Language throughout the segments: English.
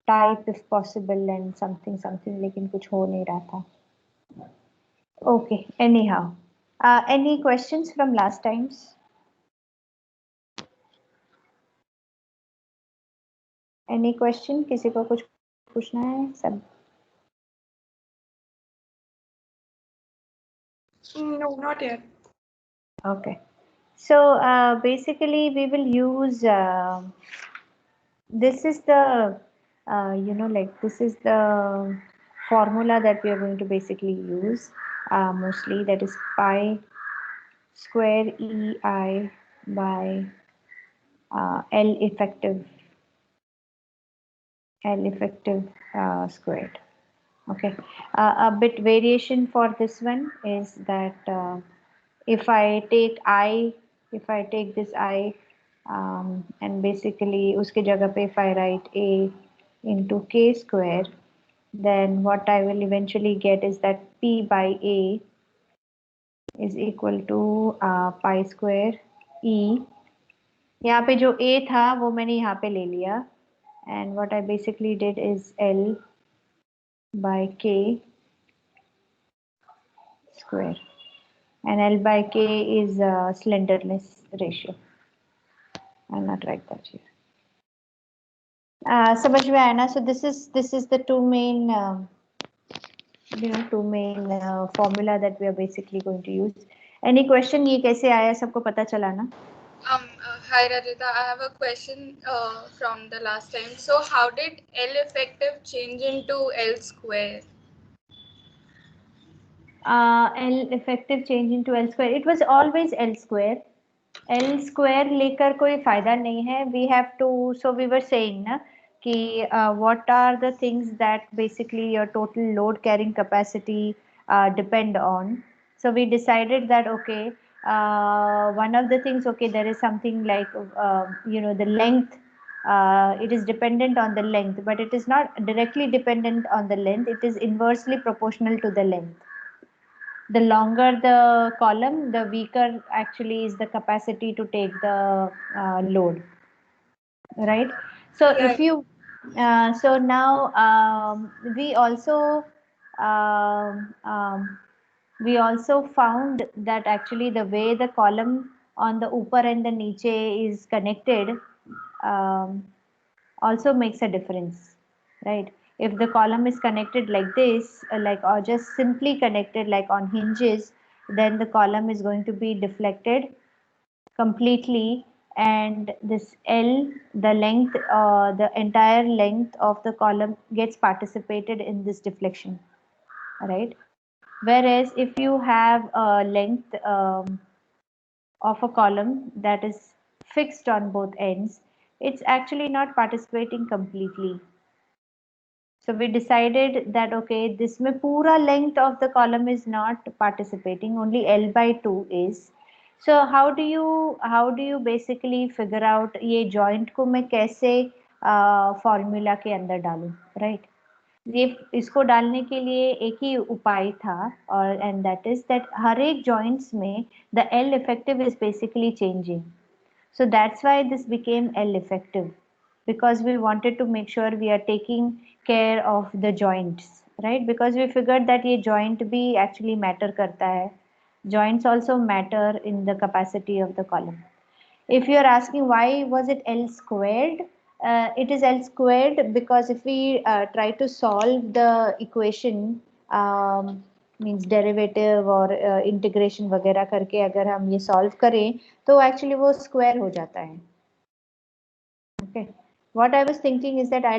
type if possible and something, लेकिन कुछ हो नहीं रहा था. Okay, anyhow. Any questions from last times? Any question? किसी को कुछ पूछना है? सब? No, not yet. Okay. So basically we will use, this is the, this is the formula that we are going to basically use mostly, that is pi square EI by L effective squared. Okay, a bit variation for this one is that if I take this I and basically uske jagah pe if I write A into K square, then what I will eventually get is that P by A is equal to pi square E. यहाँ पे जो A था वो मैंने यहाँ पे ले लिया, and what I basically did is L by K square, and L by K is slenderness ratio. I'll not write that here. समझ में आया ना? So this is the two main formula that we are basically going to use. Any question? ये कैसे आया, सबको पता चला ना? Hi Rajita, I have a question from the last time. So how did L effective change into L square? L effective change into L square. It was always L square. L square लेकर कोई फायदा नहीं है. We have to, so we were saying ना कि what are the things that basically your total load carrying capacity depend on. So we decided that okay, one of the things, okay, there is something like the length. It is dependent on the length, but it is not directly dependent on the length. It is inversely proportional to the length. The longer the column, the weaker actually is the capacity to take the load, right? So Right. if you, so now we also found that actually the way the column on the upper and the niche is connected also makes a difference, right? If the column is connected like this, or just simply connected like on hinges, then the column is going to be deflected completely, and this L, the length, the entire length of the column gets participated in this deflection, right? Whereas if you have a length of a column that is fixed on both ends, it's actually not participating completely. So we decided that okay, this mein pura length of the column is not participating, only L by 2 is. So how do you basically figure out ये joint को मैं कैसे formula के अंदर डालूं, right? ये इसको डालने के लिए एक ही उपाय था, और and that is that हर एक joints में the L effective is basically changing. So that's why this became L effective, because we wanted to make sure we are taking care of the joints, right? Because we figured that ये joint भी actually matter करता है. Joints also matter in the capacity of the column. If you are asking why was it L squared, it is L squared because if we try to solve the equation, means derivative और integration वगैरह करके अगर हम ये solve करें तो actually वो square हो जाता है. Okay. What I was thinking is that I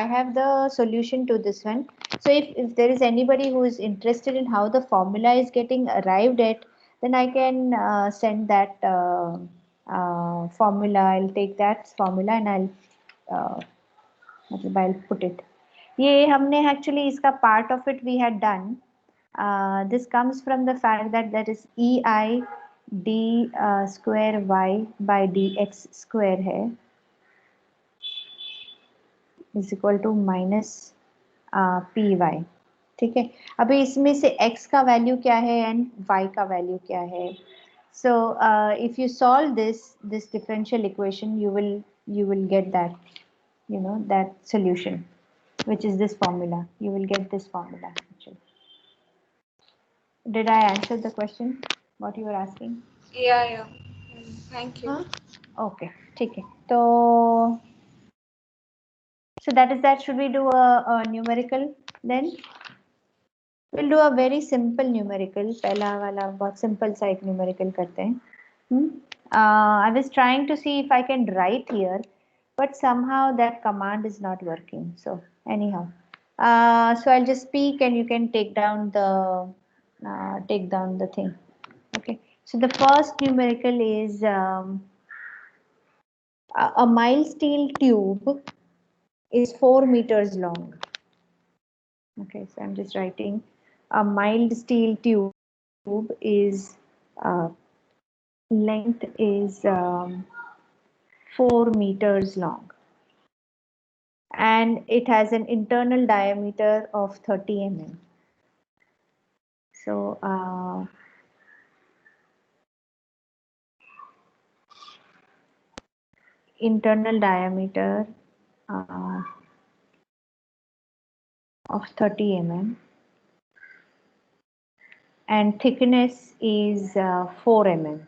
have the solution to this one. So if there is anybody who is interested in how the formula is getting arrived at, then I can send that formula. I'll take that formula and I'll put it. ये हमने actually इसका part of it we had done. This comes from the fact that that is EI d square y by dx square है is equal to minus P Y. ठीक है, अभी इसमें से x का वैल्यू क्या है एंड y का वैल्यू क्या है. So if you solve this differential equation, you will get that that solution. which is this formula. You will get this formula actually. Did I answer the question? What you were asking? Yeah. Thank you. Okay, ठीक है. So that is that. Should we do a numerical then? We'll do a very simple numerical. पहला वाला बहुत simple सा एक numerical करते हैं. I was trying to see if I can write here, but somehow that command is not working. So anyhow, so I'll just speak and you can take down the thing. Okay. So the first numerical is a mild steel tube is 4 meters long. Okay, so I'm just writing a mild steel tube is length is 4 meters long, and it has an internal diameter of 30 mm. So internal diameter of 30 mm and thickness is 4 mm.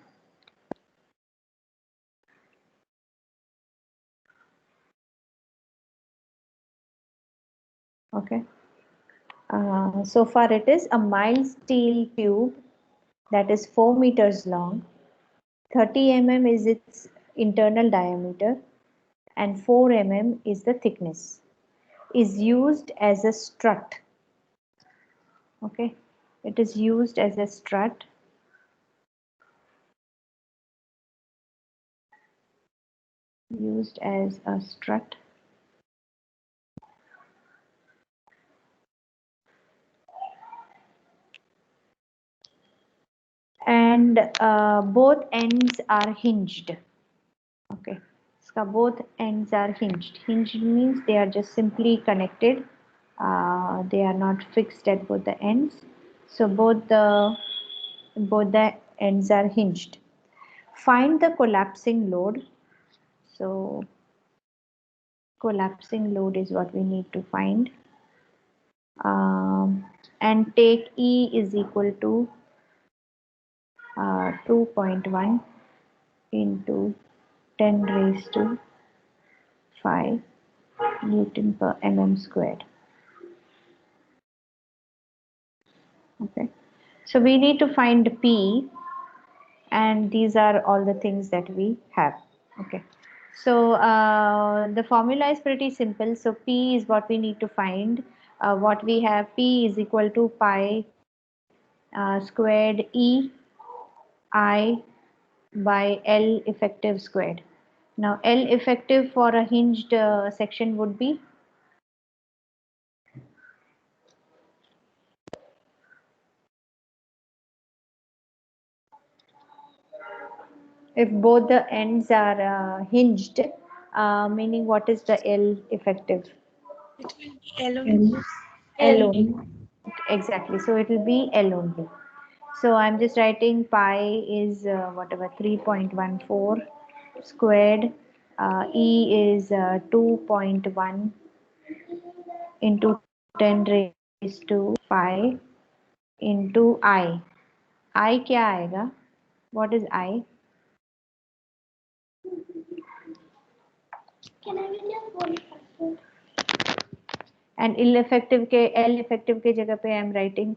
Okay. So far it is a mild steel tube that is 4 meters long. 30 mm is its internal diameter and 4 mm is the thickness. Is used as a strut. Okay, it is used as a strut. Used as a strut. And both ends are hinged. Okay, so both ends are hinged. Hinged means they are just simply connected. They are not fixed at both the ends. So both the ends are hinged. Find the collapsing load. So collapsing load is what we need to find. And take E is equal to 2.1 into 10 raised to 5 Newton per mm squared. Okay, so we need to find P, and these are all the things that we have. Okay, so the formula is pretty simple. So P is what we need to find. What we have, P is equal to pi squared E I by L effective squared. Now L effective for a hinged section would be if both the ends are hinged, meaning what is the L effective? It will be L only. L only. Exactly. So it will be L only. So I'm just writing pi is whatever 3.14 squared. E is 2.1 into 10 raised to 5 into I. I क्या आएगा? What is I? And L effective के जगह पे I am writing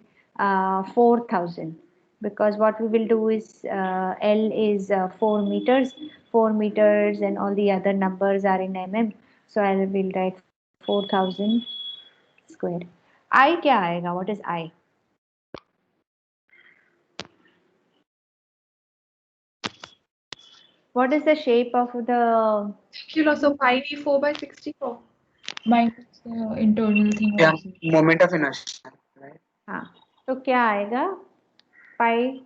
4,000, because what we will do is L is 4 meters, 4 meters, and all the other numbers are in mm. So I will write 4,000 squared. I क्या आएगा? What is I? What is the shape of the Kilo, so pi d 4 by 64. Minus the internal thing. Yeah, moment of inertia, right? हाँ, तो क्या आएगा? Pi.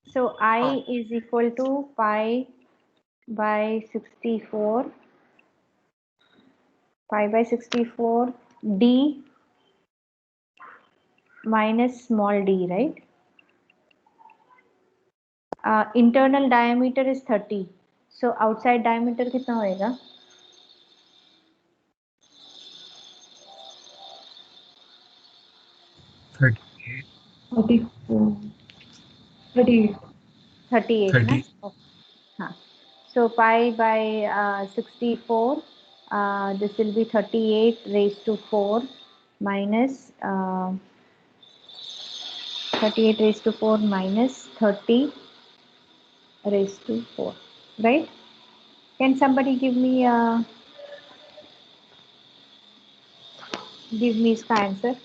So I is equal to pi by 64. Pi by 64 d minus small d, right? Internal diameter is 30. So outside diameter कितना होएगा? 38. 34. 38. 38 na? 30. Okay. हाँ. So pi by 64, this will be 38 raised to 4 minus 38 raised to 4 minus 30 raised to 4, right? Can somebody give me इसका answer?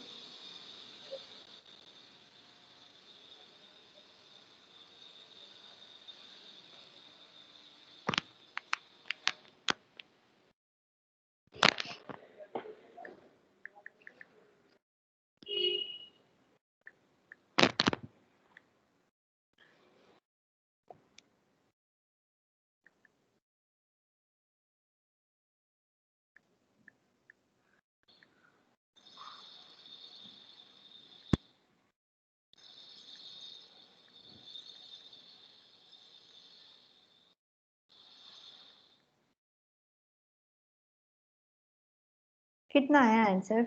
कितना आया answer?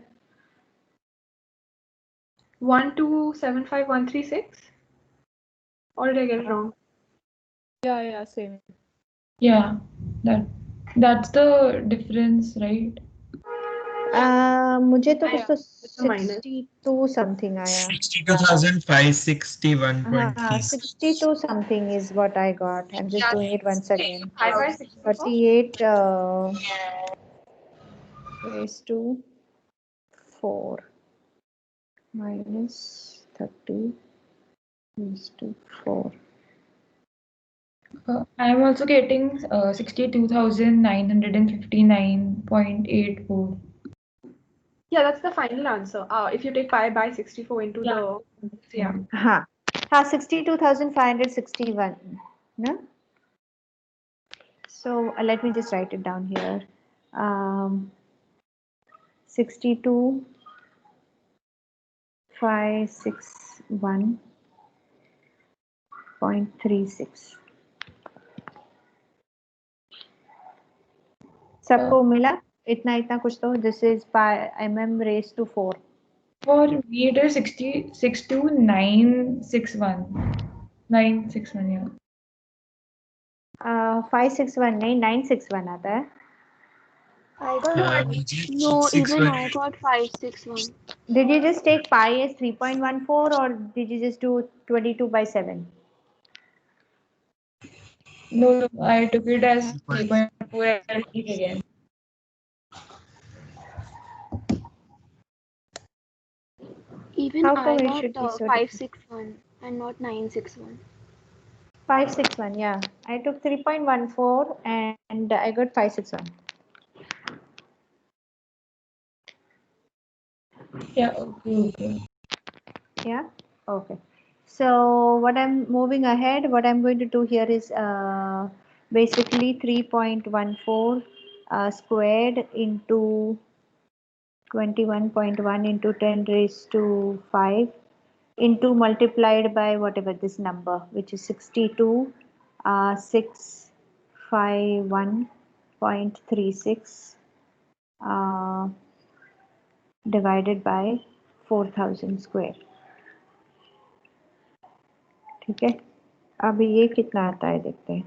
1275136. Or did I get it wrong? Yeah, same. Yeah, that's the difference, right? मुझे तो कुछ तो It's a minus. 62 something आया. 62,561.36. हाँ, 62 something is what I got. I'm just doing it once again. 5 by 64? 38 raised to 4 minus 30 raised to 4. I am also getting 62,959.84. Yeah, that's the final answer. If you take pi by 64 into the हाँ, 62,561. No? So let me just write it down here. 62,561.36. सबको मिला इतना इतना कुछ तो. This is pi mm raised to 4. For me, it is 62,961. 961, yeah. 561 नहीं 961 आता है. I got no, even I got 561. Did you just take pi as 3.14 or did you just do 22 by 7? No, I took it as 3.4 and again. Even How I come it got should be so 561 and not 961. 561, yeah. I took 3.14 and I got 561. Yeah, okay. Yeah, okay. So what I'm moving ahead, what I'm going to do here is basically 3.14 squared into 21.1 into 10 raised to 5 into multiplied by whatever this number, which is 62,651.36 divided by 4,000 square. ठीक है, अब ये कितना आता है देखते हैं.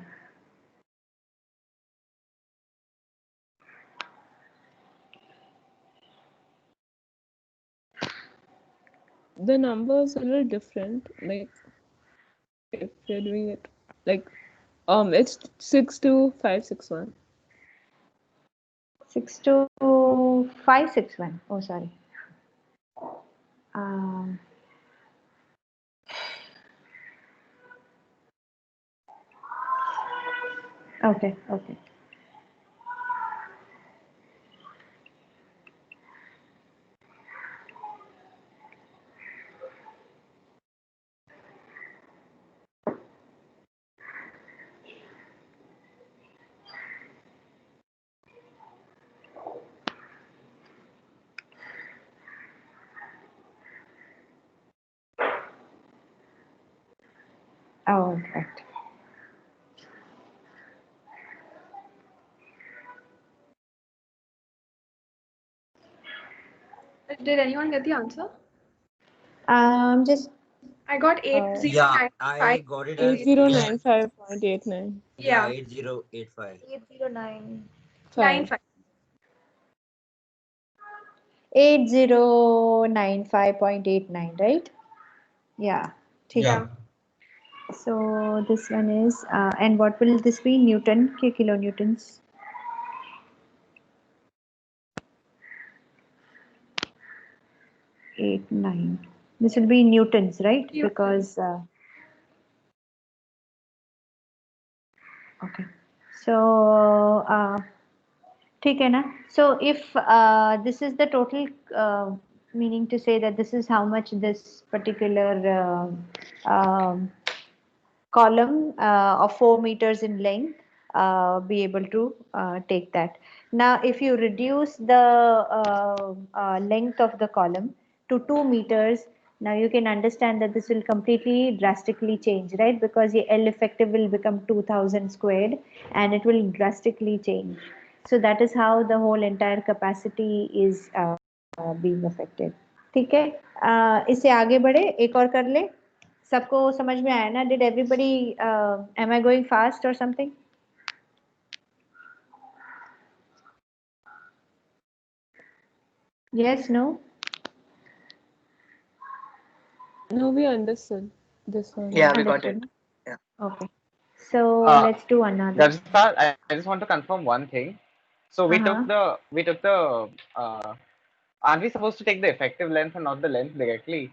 The numbers are a little different. Like if you're doing it like it's 62,561. 62,561. Oh, sorry. Okay. All right. Did anyone get the answer? Just I got 8095. Yeah, I got it as 8095.89. yeah, Yeah. 8085. 809. 95. 8095.89, right? Yeah. ठीक है. Yeah. So this one is, and what will this be? Newton, kilonewtons. 89. This will be newtons, right? Newtons. Because okay. So ठीक है ना? So if this is the total, meaning to say that this is how much this particular column of 4 meters in length be able to take that. Now, if you reduce the length of the column to 2 meters, now you can understand that this will completely drastically change, right? Because the L effective will become 2000 squared and it will drastically change. So that is how the whole entire capacity is being affected. ठीक है, इससे आगे बढ़े, एक और कर ले. सबको समझ में आया ना? Did everybody am I going fast or something? Yes, no? No, we understood this one. Yeah, we got it. Understood. Yeah. Okay. So let's do another. Rajasthan, I just want to confirm one thing. So we took Uh-huh. the aren't we supposed to take the effective length and not the length directly?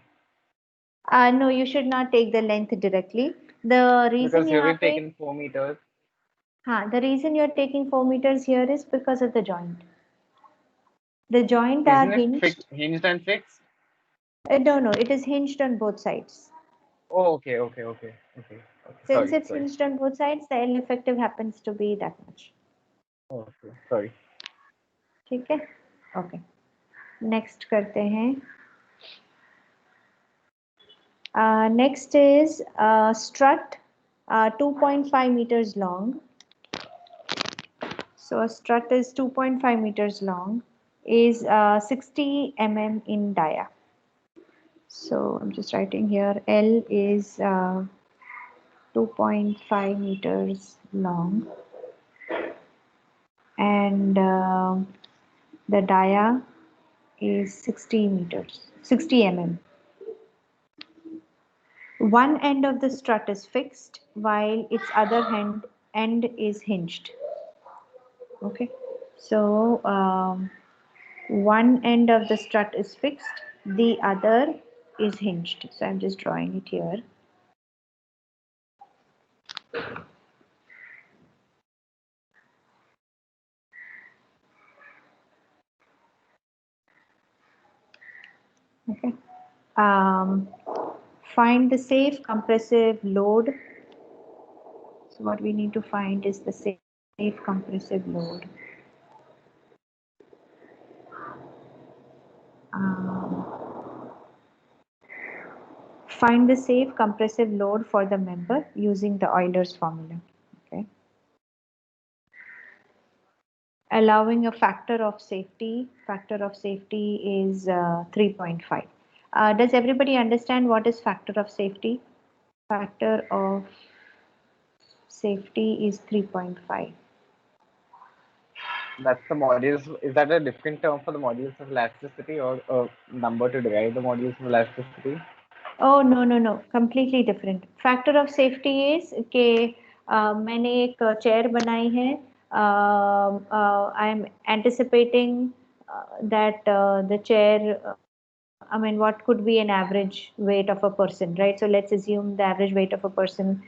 No, you should not take the length directly. The reason Because here यहाँ we've पे, taken 4 meters. the reason you're taking 4 meters here is because of the joint. The joint are Isn't it hinged. hinged and fixed? No, it is hinged on both sides. Oh, okay. Since Sorry. it's hinged on both sides, the L effective happens to be that much. Okay, sorry. ठीक है? Okay. Next करते हैं. Next is strut, 2.5 meters long. So a strut is 2.5 meters long, is 60 mm in dia. So I'm just writing here, L is 2.5 meters long, and the dia is 60 mm. One end of the strut is fixed while its other end is hinged. Okay, so one end of the strut is fixed, the other is hinged. So I'm just drawing it here. Okay. Find the safe compressive load. So what we need to find is the safe compressive load. Find the safe compressive load for the member using the Euler's formula. Okay. Allowing a factor of safety. Factor of safety is 3.5. Does everybody understand what is factor of safety? Factor of safety is 3.5. That's the modules. Is that a different term for the modules of elasticity or a number to derive the modules of elasticity? Oh no, completely different. Factor of safety is कि मैंने एक chair बनाई है. I'm anticipating that the chair, I mean, what could be an average weight of a person, right? So let's assume the average weight of a person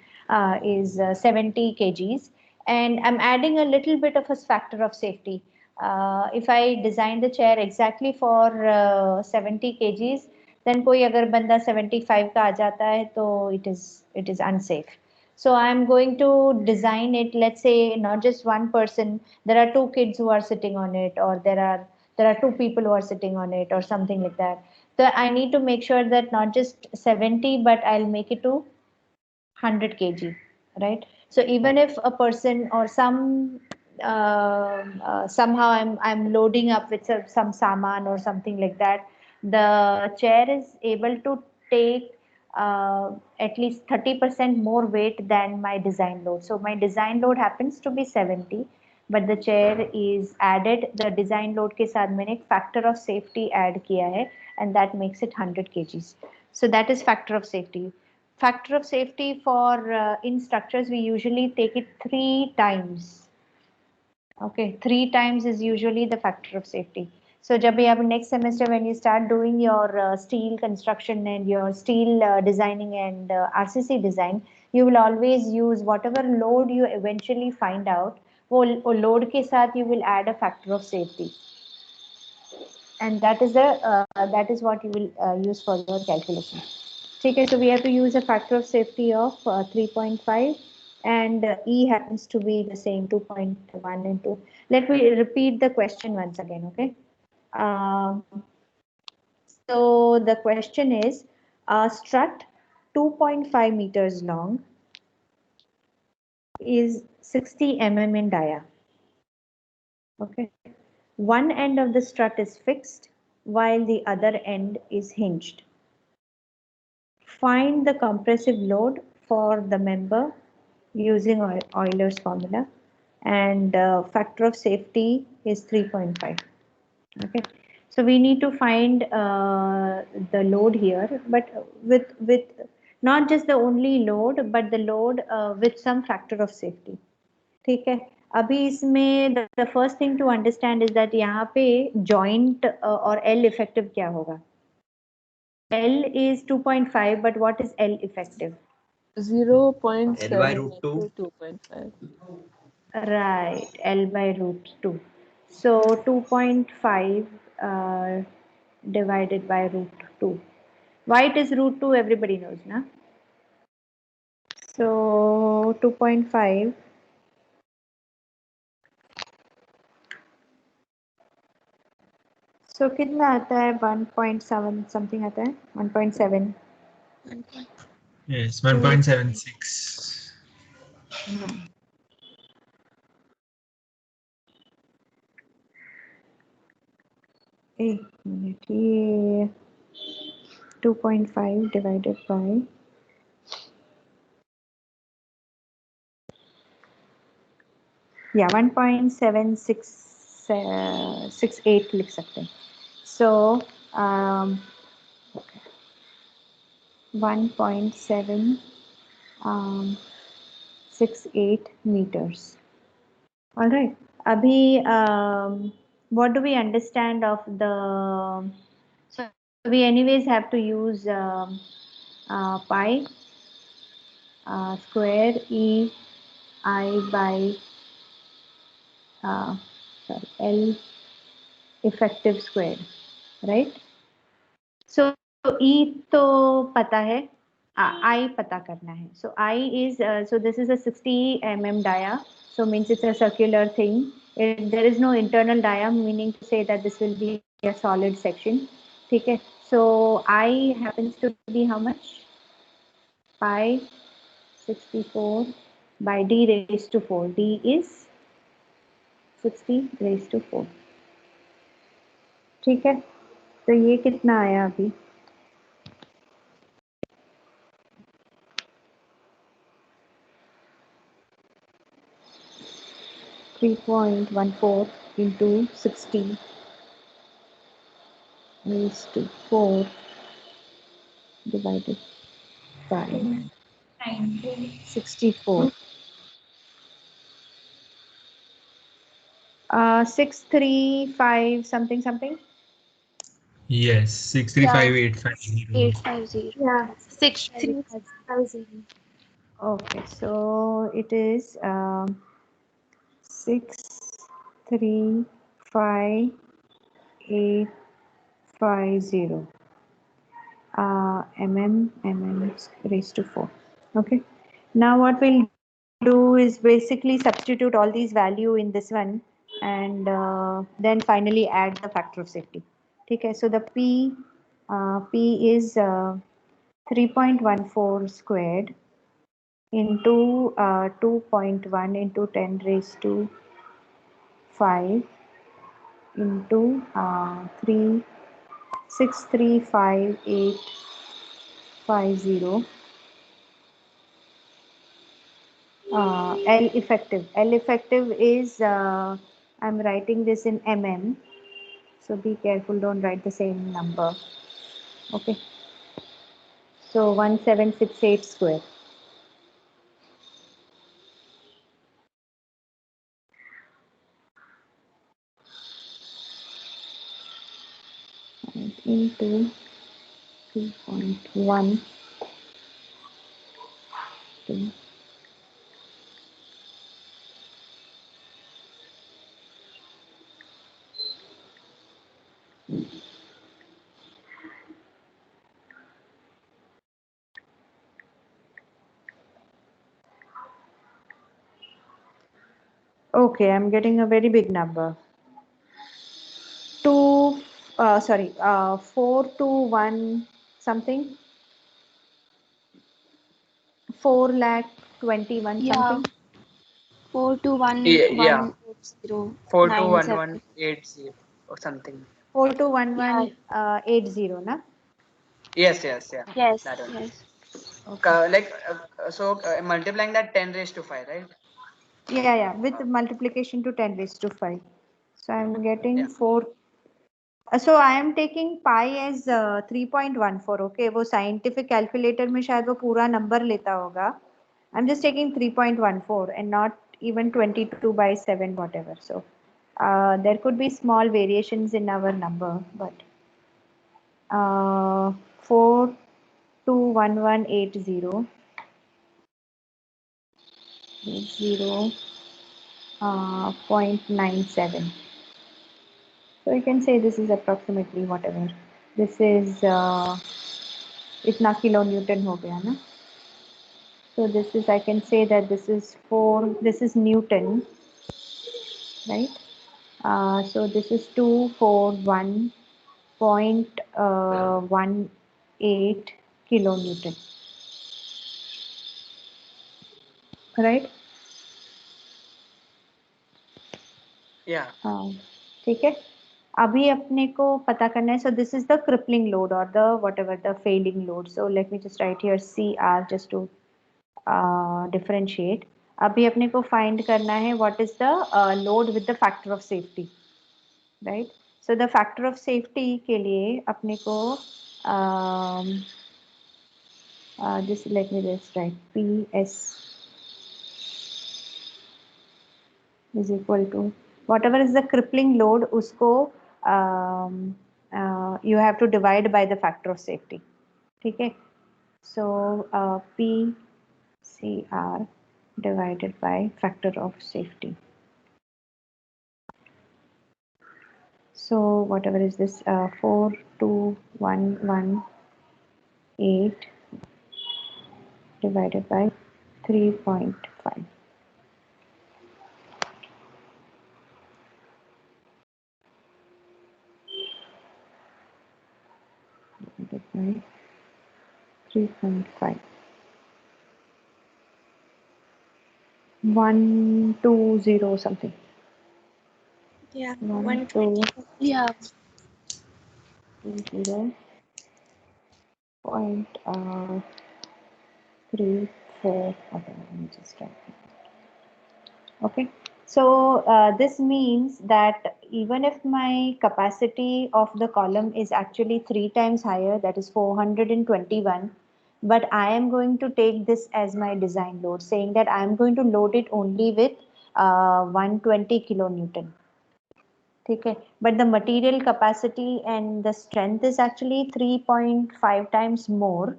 is 70 kgs, and I'm adding a little bit of a factor of safety. If I design the chair exactly for 70 kgs, then कोई अगर बंदा 75 का आ जाता है तो it is unsafe. So I'm going to design it, let's say not just one person, there are two kids who are sitting on it, or there are two people who are sitting on it, or something like that. So I need to make sure that not just 70, but I'll make it to 100 kg, right? So even if a person or somehow I'm loading up with some saman or something like that, the chair is able to take at least 30% more weight than my design load. So my design load happens to be 70, but the chair is added, the design load के साथ मैंने एक factor of safety add किया है, and that makes it 100 kgs. So that is factor of safety. Factor of safety for in structures, we usually take it 3 times. Okay, 3 times is usually the factor of safety. So जब भी आप next semester when you start doing your steel construction and your steel designing and RCC design, you will always use whatever load you eventually find out, वो load के साथ you will add a factor of safety, and that is what you will use for your calculation. Okay, so we have to use a factor of safety of 3.5, and E happens to be the same 2.1 and 2. Let me repeat the question once again, okay? So the question is, a strut 2.5 meters long is 60 mm in dia. Okay. One end of the strut is fixed while the other end is hinged. Find the compressive load for the member using Euler's formula, and factor of safety is 3.5. Okay, so we need to find the load here, but with not just the only load, but the load with some factor of safety. ठीक है, अभी इसमें the first thing to understand is that यहाँ पे joint और L effective क्या होगा? L is 2.5, but what is L effective? 0.7 L by root 2. into 2.5. Right, L by root 2. So 2.5 divided by root 2. Why it is root 2, everybody knows, na? So 2.5. So कितना आता है? 1.7 something आता है? 1.7. Yes, 1.76. एक minute, ये 2.5 divided by yeah 1.7668 लिख सकते हैं. So 1.768 meters. All right. Abhi, what do we understand of the? So we anyways have to use pi square E I by L effective square, right? So E तो पता है, I पता करना है. So I is so this is a 60 mm dia, so means it's a circular thing. There is no internal dia, meaning to say that this will be a solid section. ठीक है. So I happens to be how much? Pi 64 by d raised to 4. D is 60 raised to 4. ठीक है. तो ये कितना आया अभी? .14 into 60 raised to 4 divided by 64. 635 something something. Yes, 635,850. 850. Yeah. 6350. Okay, so it is 635,850 mm raised to 4. Okay, now what we'll do is basically substitute all these value in this one, and then finally add the factor of safety. Okay, so the P is 3.14 squared into 2.1 into 10 raised to 5 into 635,850 50. L effective. L effective is, I'm writing this in mm. So be careful, don't write the same number. Okay. So 1768 square. And into 2.1. Okay, I'm getting a very big number. 421 something. 4,21,000 Yeah, something. Yeah, 42118097. 421180 or something. Yeah, 421180, na? Yes, yeah. yes, That one. yes. Okay. Multiplying that 10 raised to 5, right? Yeah, with the multiplication to 10 raised to 5. So I'm getting Yeah. 4. So I am taking pi as 3.14. Okay, वो scientific calculator में शायद वो पूरा number लेता होगा. I'm just taking 3.14 and not even 22 by 7 whatever. So there could be small variations in our number, but 421180 0.97. So you can say this is approximately whatever. This is इतना kilonewton हो गया ना? So this is, I can say that this is this is Newton, right? So this is 241.18 kilonewton, right? Yeah. ठीक है. अभी अपने को पता करना है. So this is the crippling load or the whatever the failing load. So let me just write here CR just to differentiate. अभी अपने को find करना है what is the load with the factor of safety, right? So the factor of safety के लिए अपने को this, let me just write PS is equal to whatever is the crippling load, उसको you have to divide by the factor of safety. ठीक है? So PCR divided by factor of safety. So whatever is this 42118 divided by 3.5. Divided by 3.5. 120 something. Yeah, 120. 120. Yeah, 0.34 whatever. Let me just try. Okay, so this means that even if my capacity of the column is actually 3 times higher, that is 421, but I am going to take this as my design load, saying that I am going to load it only with 120 kilonewton. Okay, but the material capacity and the strength is actually 3.5 times more,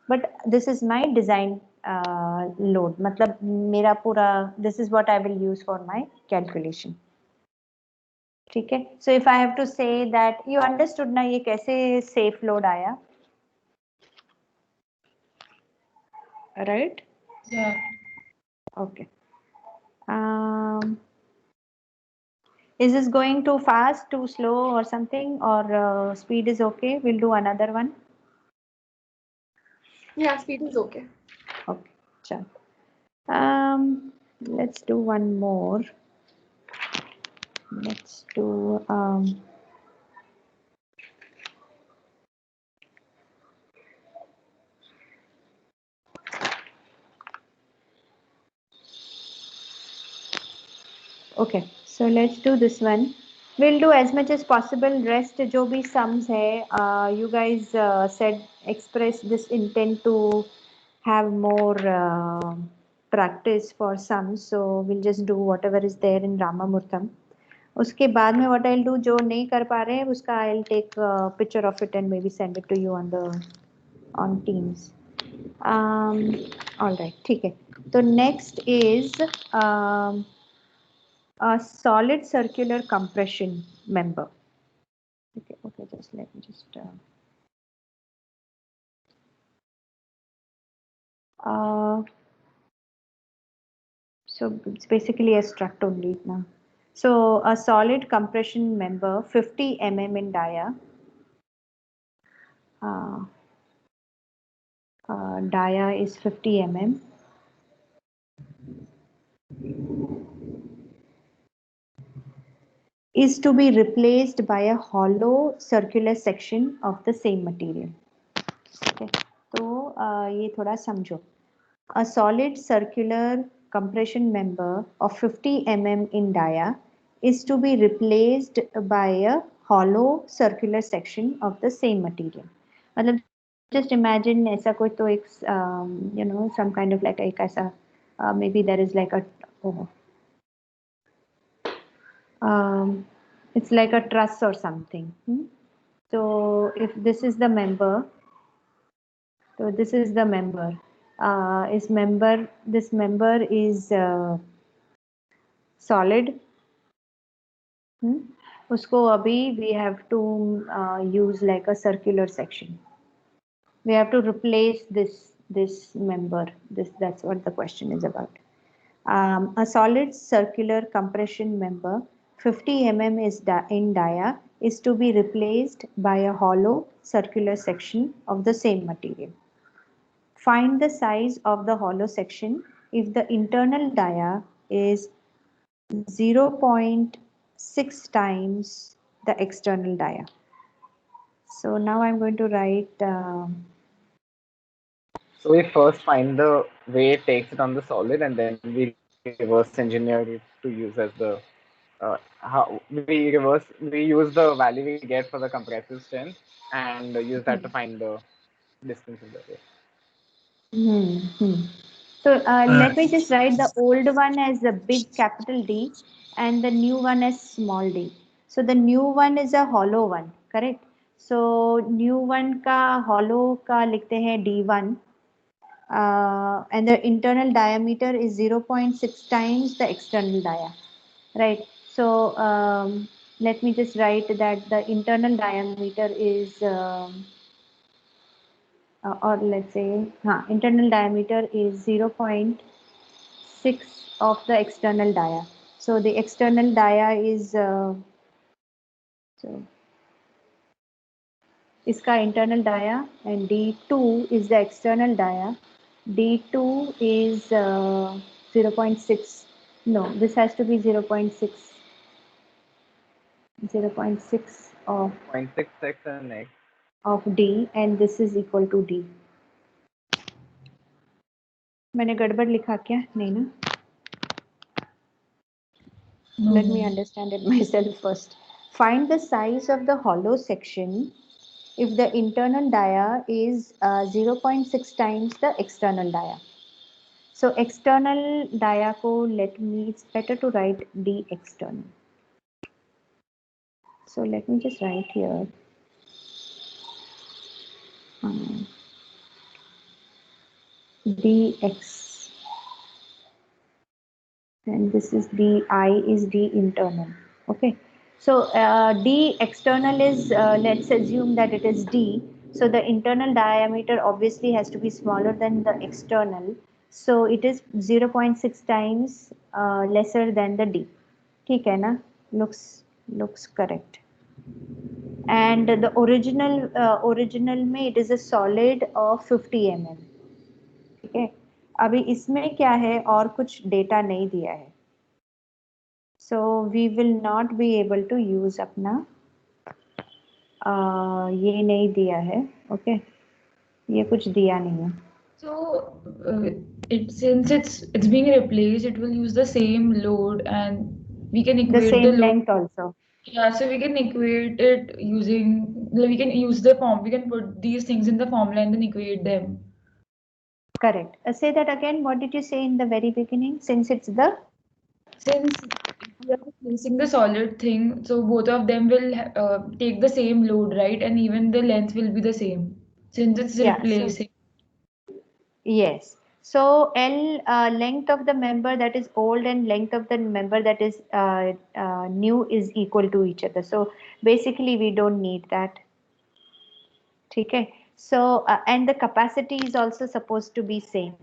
but this is my design load. मतलब मेरा पूरा, this is what I will use for my calculation. ठीक है? So if I have to say that, you understood ना ये कैसे safe load आया? Right? Yeah. Okay. Is this going too fast, too slow or something, or speed is okay? We'll do another one. Yeah, speed is okay. Okay, sure. Let's do one more. Let's do Okay, so let's do this one. We'll do as much as possible. Rest जो भी sums है, you guys said express this intent to have more practice for sums. So we'll just do whatever is there in Ramamurtham. उसके बाद में what I'll do जो नहीं कर पा रहे हैं उसका I'll take a picture of it and maybe send it to you on Teams. All right, ठीक है. तो next is a solid circular compression member. Okay, just let me just so it's basically a struct only now. So a solid compression member 50 mm in dia. Dia is 50 mm. Is to be replaced by a hollow circular section of the same material. Okay, तो ये थोड़ा समझो. A solid circular compression member of 50 mm in dia is to be replaced by a hollow circular section of the same material. मतलब just imagine ऐसा कोई तो एक you know some kind of like एक ऐसा maybe there is like a it's like a truss or something. So if this is the member, so this is the member. This member is solid. उसको अभी we have to use like a circular section. We have to replace this member. That's what the question is about. A solid circular compression member 50 mm is in dia is to be replaced by a hollow circular section of the same material. Find the size of the hollow section if the internal dia is 0.6 times the external dia. So now I'm going to write. So we first find the way it takes it on the solid, and then we reverse engineer it to use as the how we use the value we get for the compressive strength and use that to find the distance in the way. So let me just write the old one as a big capital D and the new one as small d. So the new one is a hollow one, correct? So new one का hollow का लिखते हैं D1 and the internal diameter is 0.6 times the external dia, right? So let me just write that the internal diameter is or let's say internal diameter is 0.6 of the external dia. So the external dia is so iska internal dia and D2 is the external dia. D2 is 0.6. No, this has to be 0.6. 0.6 of 0.66 and x of D and this is equal to D. मैंने गड़बड़ लिखा क्या? नहीं ना? Let me understand it myself first. Find the size of the hollow section if the internal dia is 0.6 times the external dia. So external dia ko let me, it's better to write D external. So let me just write here. dx and this is di is d internal. Okay, so d external is let's assume that it is d, so the internal diameter obviously has to be smaller than the external, so it is 0.6 times lesser than the d. ठीक है ना? Looks correct. And the original में it is a solid of 50 mm. ठीक है, अभी इसमें क्या है और कुछ डेटा नहीं दिया है, so we will not be able to use अपना ये नहीं दिया है. ओके, ये कुछ दिया नहीं है. So since it's being replaced, it will use the same load and we can The equate the same load. length also. Yeah, so we can equate it using, we can use the form, we can put these things in the formula and then equate them. Correct. Say that again. What did you say in the very beginning? Since it's the Since we are replacing the solid thing, so both of them will take the same load, right? And even the length will be the same since it's yeah. replacing. Yes. So L length of the member that is old and length of the member that is new is equal to each other. So basically we don't need that. Okay. So and the capacity is also supposed to be same.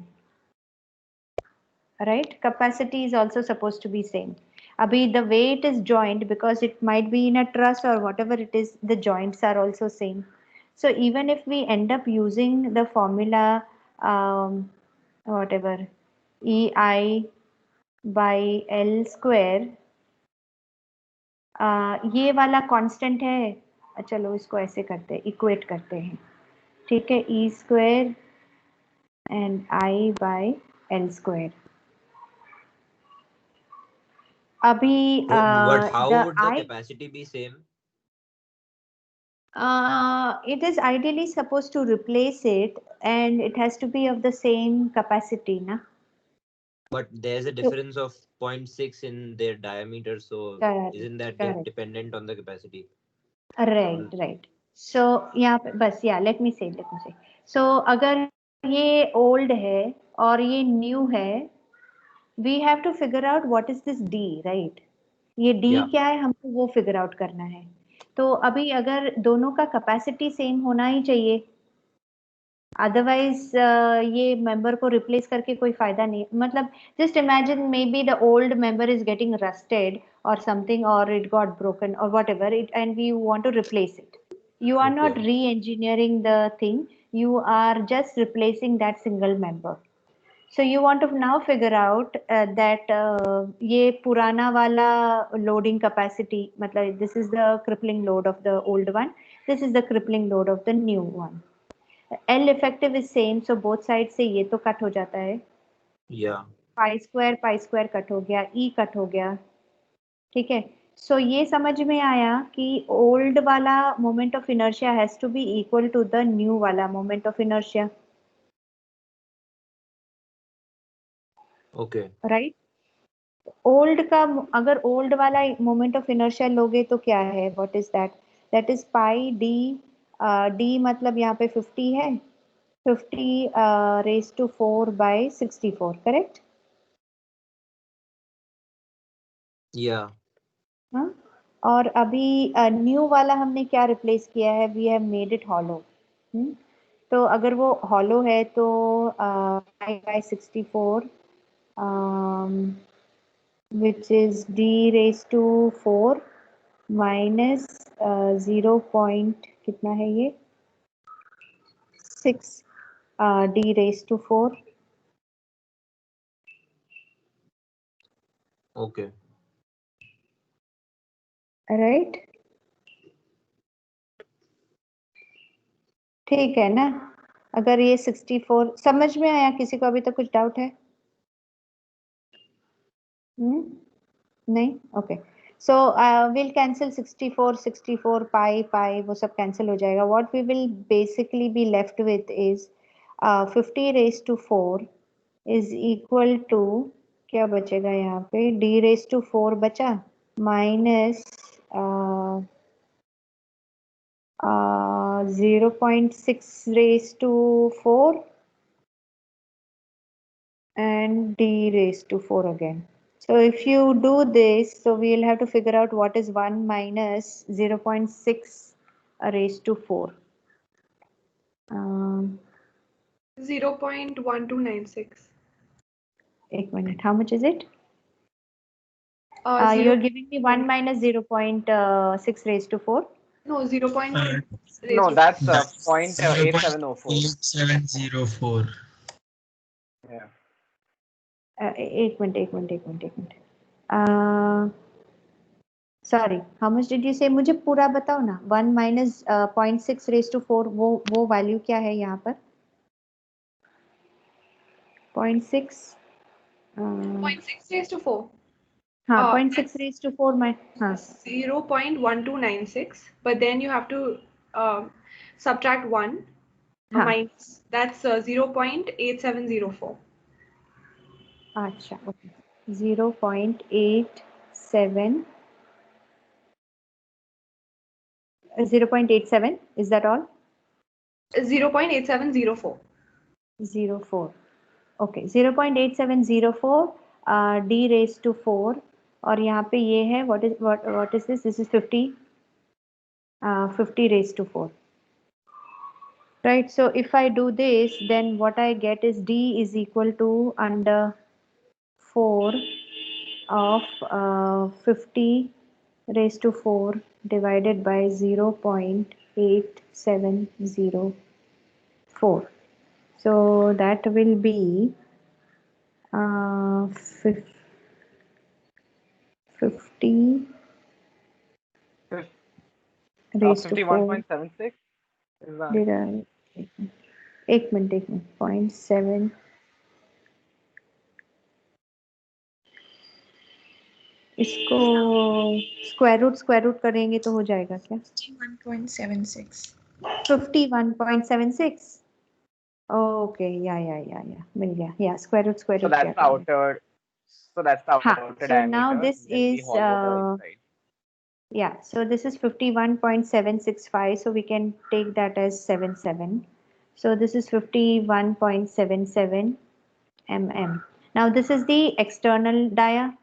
Right? Capacity is also supposed to be same. Abhi, the way it is joined, because it might be in a truss or whatever it is, the joints are also same. So even if we end up using the formula whatever EI by L square, ये वाला constant है, चलो इसको ऐसे करते हैं, equate करते हैं, ठीक है, E square and I by L square. Abhi, But how the would the I, capacity be same? it is ideally supposed to replace it, and it has to be of the same capacity, na? But there's a difference of 0.6 in their diameter, so Correct, isn't that correct. dependent on the capacity? Right, right. So यहाँ पे बस, yeah, let me say. So अगर ये old है और ये new है, we have to figure out what is this D, right? ये D Yeah. क्या है, हमको वो figure out करना है. तो अभी अगर दोनों का capacity same होना ही चाहिए, otherwise ये member को replace करके कोई फायदा नहीं. मतलब just imagine maybe the old member is getting rusted or something, or it got broken or whatever, and we want to replace it. You are not Okay. re-engineering the thing. You are just replacing that single member. So you want to now figure out that ये पुराना वाला loading capacity, मतलब this is the crippling load of the old one. This is the crippling load of the new one. L effective is same, so both sides से ये तो cut हो जाता है. Yeah. pi square cut हो गया, E cut हो गया, ठीक है. So ये समझ में आया कि old वाला moment of inertia has to be equal to the new वाला moment of inertia. Okay. Right? Old का अगर old वाला moment of inertia लोगे तो क्या है? What is that? That is pi d. D मतलब यहाँ पे 50 है. 50 raised to 4 by 64, correct? Yeah. हाँ? और अभी न्यू वाला हमने क्या रिप्लेस किया है? We have made it hollow. तो अगर वो हॉलो है तो pi by 64 which is d raised to 4 minus 0 point कितना है ये 6 d raised to 4. Okay. Right, ठीक है ना? अगर ये 64 समझ में आया, किसी को अभी तक कुछ डाउट है? नहीं, okay. So will cancel 64 pi वो सब कैंसिल हो जाएगा. What we will basically be left with is 50 raised to 4 is equal to क्या बचेगा यहाँ पे? d raised to 4 बचा minus 0.6 raised to 4 and d raised to 4 again. So if you do this, so we'll have to figure out what is 1 minus 0.6 raised to 4. 0.1296. 1 minute. How much is it? Zero, You're giving me 1 minus 0.6 raised to 4. no, 0.6 raised No, to that's 0.8704. 0.8704. Yeah. 1 minute. Sorry, how much did you say? मुझे पूरा बताओ ना. 1 minus 0.6 raised to 4 वो value क्या है यहाँ पर? 0.6 0.6 raised to 4. हाँ 0.6 raised to 4 my 0.1296, but then you have to subtract 1 minus, that's 0.8704. अच्छा okay 0.87 0.87 is that all 0.8704. 04 okay 0.8704 d raised to 4 और यहाँ पे ये है what is this is 50 50 raised to 4 right. So if I do this, then what I get is d is equal to under 4 of 50 raised to 4 divided by 0.8704. So that will be 50 raised to 4 51.76 is that? एक minute 0.7 इसको square root करेंगे तो हो जाएगा क्या 51.76 51.76 okay या मिल गया या square root So that's the outer. So that's the outer so diameter. now this then we is hollow the inside. yeah, so this is 51.765, so we can take that as 77. So this is 51.77 mm. Now this is the external dia.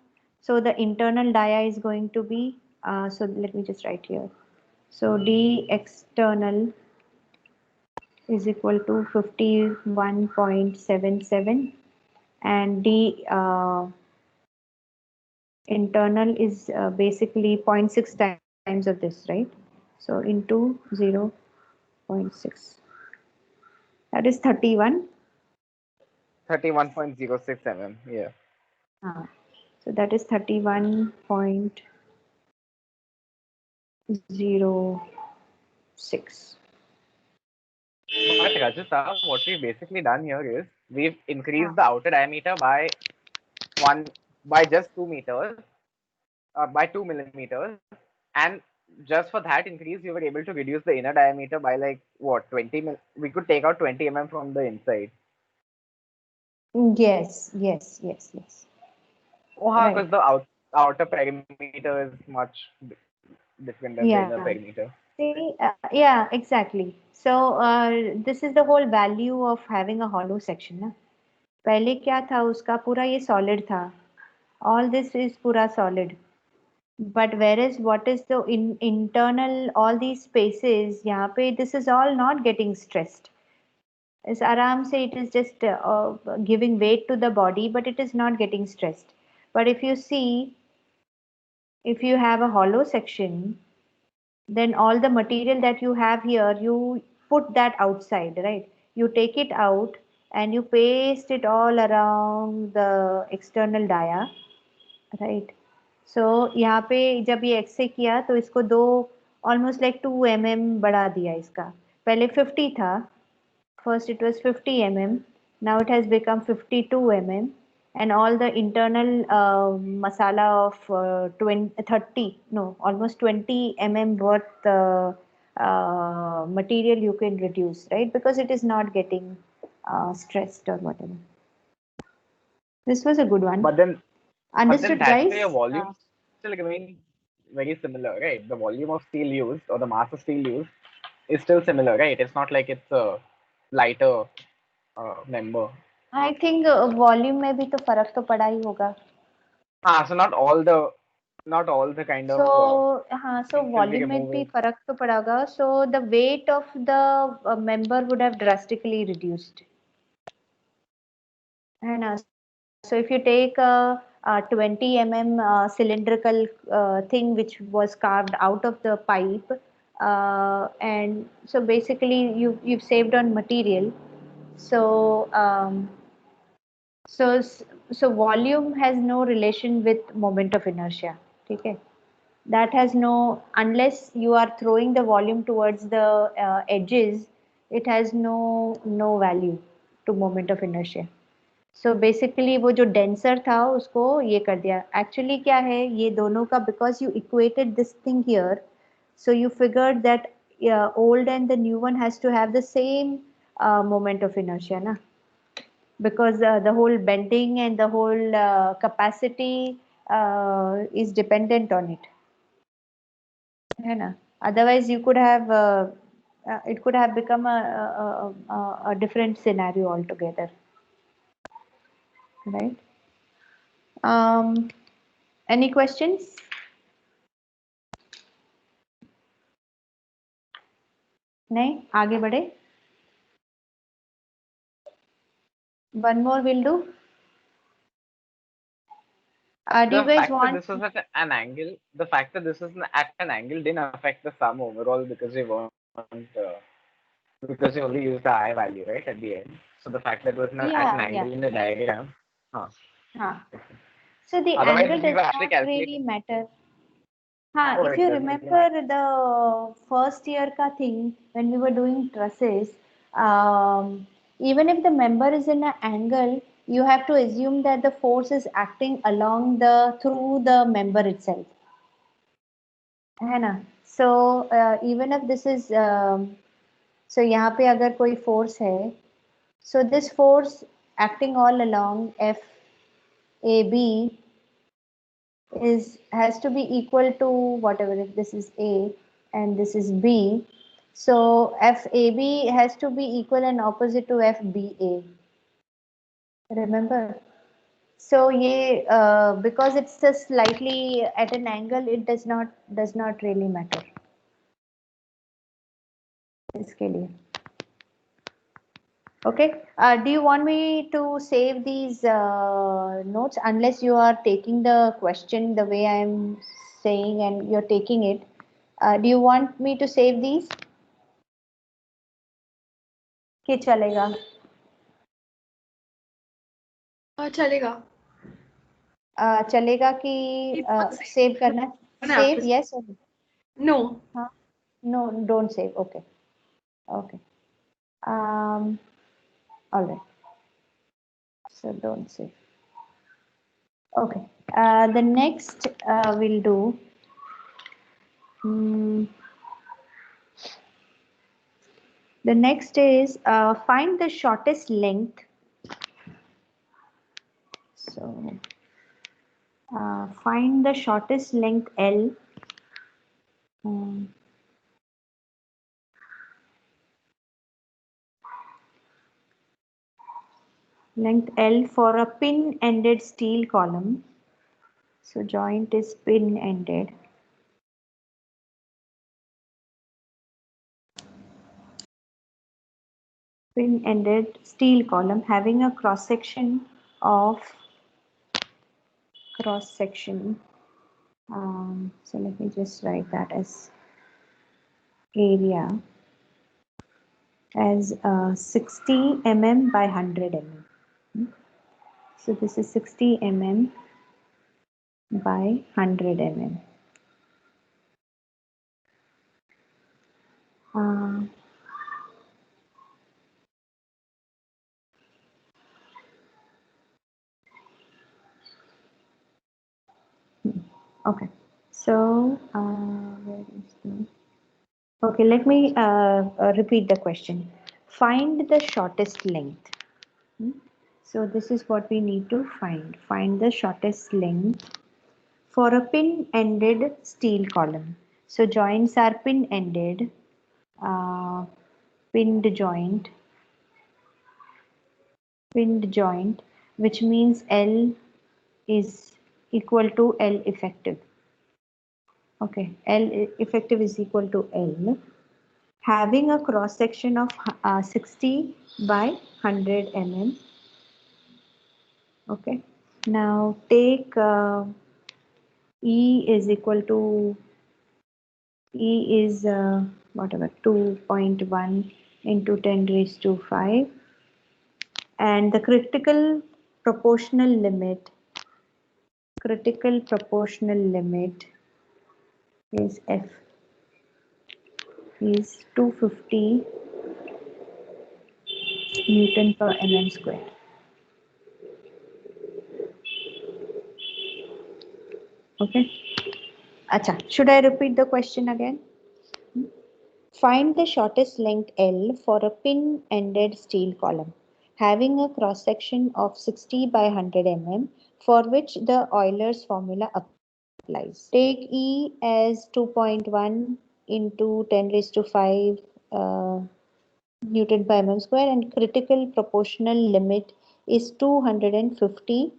So the internal dia is going to be, so let me just write here. So d external is equal to 51.77 and d internal is basically 0.6 times of this, right? So into 0.6, that is 31. 31.06 mm. Yeah. So that is 31.06. But Rajita, what we've basically done here is we've increased the outer diameter by just 2 meters, by 2 millimeters, and just for that increase, we were able to reduce the inner diameter by like what 20. We could take out 20 mm from the inside. Yes. Oh, Right. because the outer perimeter is much different than the inner perimeter. See, yeah, exactly. So this is the whole value of having a hollow section. ना? पहले क्या था उसका पूरा ये solid था. All this is पूरा solid. But whereas what is the internal, all these spaces, यहाँ पे this is all not getting stressed. Is आराम से it is just giving weight to the body, but it is not getting stressed. But if you see, if you have a hollow section, then all the material that you have here, you put that outside, right? You take it out and you paste it all around the external dia, right? So यहाँ पे जब ये एक्से किया तो इसको दो almost like 2 mm बढ़ा दिया इसका. पहले 50 था. First it was 50 mm. Now it has become 52 mm. And all the internal masala of almost 20 mm worth material you can reduce, right? Because it is not getting stressed or whatever. This was a good one. But then, understood, that guys? way your volume still remain very similar, right? The volume of steel used or the mass of steel used is still similar, right? It's not like it's a lighter member. I think volume में भी तो फर्क तो पड़ा ही होगा. So not all the kind of. So volume में भी फर्क तो पड़ा होगा. So the weight of the member would have drastically reduced. है ना? So if you take a 20 mm cylindrical thing which was carved out of the pipe, and so basically you've saved on material. So so volume has no relation with moment of inertia. Okay, that has no, unless you are throwing the volume towards the edges, it has no value to moment of inertia. So basically वो जो denser था उसको ये कर दिया. Actually क्या है ये दोनों का, because you equated this thing here, so you figured that old and the new one has to have the same moment of inertia, na? Because the whole bending and the whole capacity is dependent on it, है ना? Otherwise you could have it could have become a different scenario altogether, right? Any questions? नहीं, आगे बढ़े. One more will do. Do you The guys fact that want? this was at an angle, the fact that this was at an angle didn't affect the sum overall because we weren't, because we only used the I value, right, at the end. So the fact that it was at an Yeah, angle yeah. in the diagram, Huh. So the otherwise angle we does were actually not really calculating. matter. Huh, Oh, if it you doesn't really remember matter. the first year ka thing, when we were doing trusses, even if the member is in an angle, you have to assume that the force is acting along through the member itself. है ना? So even if this is so यहाँ पे अगर कोई force है, so this force acting all along FAB has to be equal to whatever, if this is A and this is B, so FAB has to be equal and opposite to FBA. Remember? So ye because it's a slightly at an angle, it does not really matter. इसके लिए. Okay. Do you want me to save these notes unless you are taking the question the way I am saying and you're taking it? Do you want me to save these? कि चलेगा? चलेगा. चलेगा कि save करना? Save, yes or no? No. हाँ? No, don't save. Okay. Okay. All right. So don't save. Okay. The next we'll do. The next is find the shortest length. So find the shortest length L. Length L for a pin-ended steel column. So joint is pin-ended. Pin-ended steel column having a cross-section of so let me just write that as area as 60 mm by 100 mm. So this is 60 mm by 100 mm. Okay, so where is the... Okay, let me repeat the question. Find the shortest length. So this is what we need to find. Find the shortest length for a pin-ended steel column. So joints are pin-ended, pinned joint, which means L is equal to L effective. Okay, L effective is equal to L, having a cross section of 60 by 100 mm. Okay, now take E is equal to whatever 2.1 into 10 raised to 5, and the critical proportional limit is F is 250 Newton per mm square. Okay. Acha, should I repeat the question again? Find the shortest length L for a pin-ended steel column having a cross-section of 60 by 100 mm for which the Euler's formula applies. Take E as 2.1 into 10 raised to 5 Newton per mm square and critical proportional limit is 250